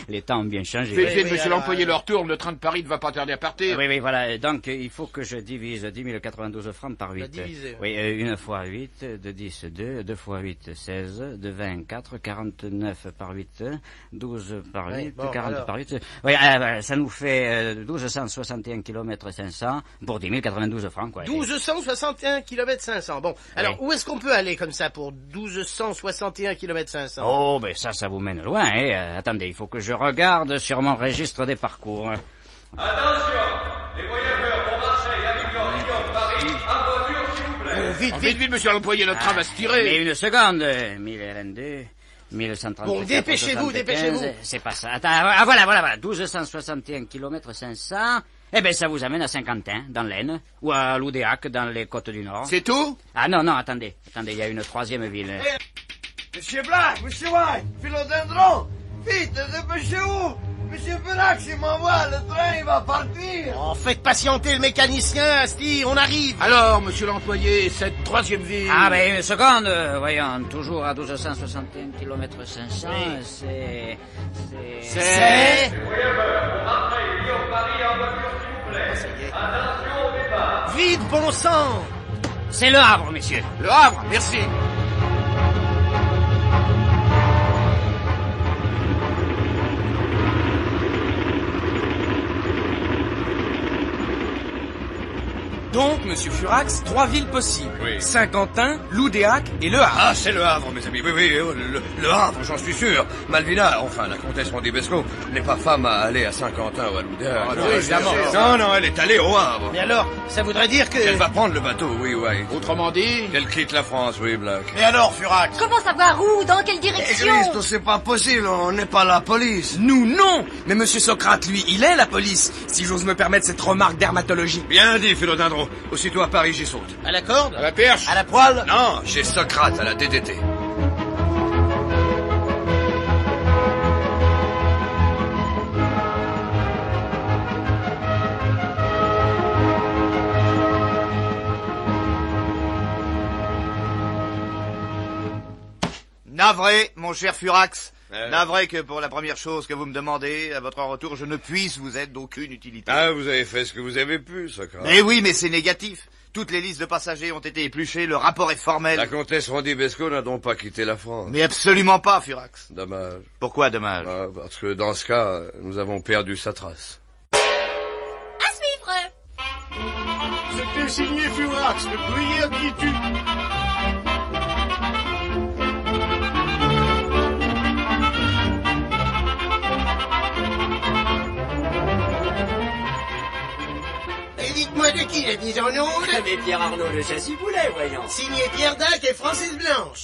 Les temps ont bien changé. Vite, monsieur l'employé, leur tourne, le train de Paris ne va pas tarder à partir. Oui, voilà, Donc, il faut que je divise 10 092 francs par 8. Diviser. Oui, 1 fois 8, de 10, 2, 2 fois 8, 16, de 24, 49 par 8, 12 par 8, Oui, bon, 40 alors. par 8. Oui, ça nous fait 1261 km 500 pour 10 092 francs, quoi. 1261 km 500. Bon, alors où est-ce qu'on peut aller comme ça pour 1261 km 500? Oh, ben ça vous mène loin, hein. Attendez, il faut que je regarde sur mon registre des parcours. Attention, les voyageurs pour Marseille, Avignon, Lyon, Paris, à voiture, s'il vous plaît. Vite, monsieur l'employé, notre train va se tirer. Mais une seconde, 1022, 1134. Bon, dépêchez-vous. C'est pas ça. Attends, voilà. 1261 km 500. Eh ben, ça vous amène à Saint-Quentin, dans l'Aisne, ou à Loudéac, dans les Côtes du Nord. C'est tout? Ah non, attendez, il y a une troisième ville. Monsieur Black, monsieur White, Philodendron, vite, dépêchez-vous. Monsieur Furax, il m'envoie, le train, il va partir. Oh, faites patienter le mécanicien, Asti, on arrive. Alors, monsieur l'employé, cette troisième ville... Ah ben, une seconde, voyons, toujours à 1261 km 500, c'est... Les voyageurs pour Marseille, Lyon, Paris, à voiture, s'il vous plaît. Attention au départ. Vite, bon sang. C'est Le Havre, messieurs. Le Havre, merci. Donc, monsieur Furax, 3 villes possibles. Oui. Saint-Quentin, Loudéac et Le Havre. Ah, c'est Le Havre, mes amis. Oui, le Havre, j'en suis sûr. Malvina, enfin, la comtesse Mondibesco, n'est pas femme à aller à Saint-Quentin ou à Loudéac. Ah, non, évidemment. Non, elle est allée au Havre. Mais alors, ça voudrait dire que... Elle va prendre le bateau, oui. Autrement dit... Elle quitte la France, oui, Black. Et alors, Furax? Comment savoir où? Dans quelle direction? Christ, c'est pas possible, on n'est pas la police. Nous, non. Mais monsieur Socrate, lui, il est la police, si j'ose me permettre cette remarque dermatologique. Bien dit, Philodendron. Aussitôt à Paris, j'y saute. À la corde? À la perche? À la poêle? Non, j'ai Socrate à la DDT. Navré, mon cher Furax. Navré que pour la première chose que vous me demandez, à votre retour, je ne puisse vous être d'aucune utilité. Ah, vous avez fait ce que vous avez pu, Socrate. Mais oui, mais c'est négatif. Toutes les listes de passagers ont été épluchées, le rapport est formel. La comtesse Mondibesco n'a donc pas quitté la France. Mais absolument pas, Furax. Dommage. Pourquoi dommage? Ah, parce que dans ce cas, nous avons perdu sa trace. À suivre. C'était signé Furax, le gruyère qui tue. Et dites-moi de qui la mise en onde? Mais Pierre Arnaud de Chassy-Poulet, voyons. Signé Pierre Dac et Francis Blanche.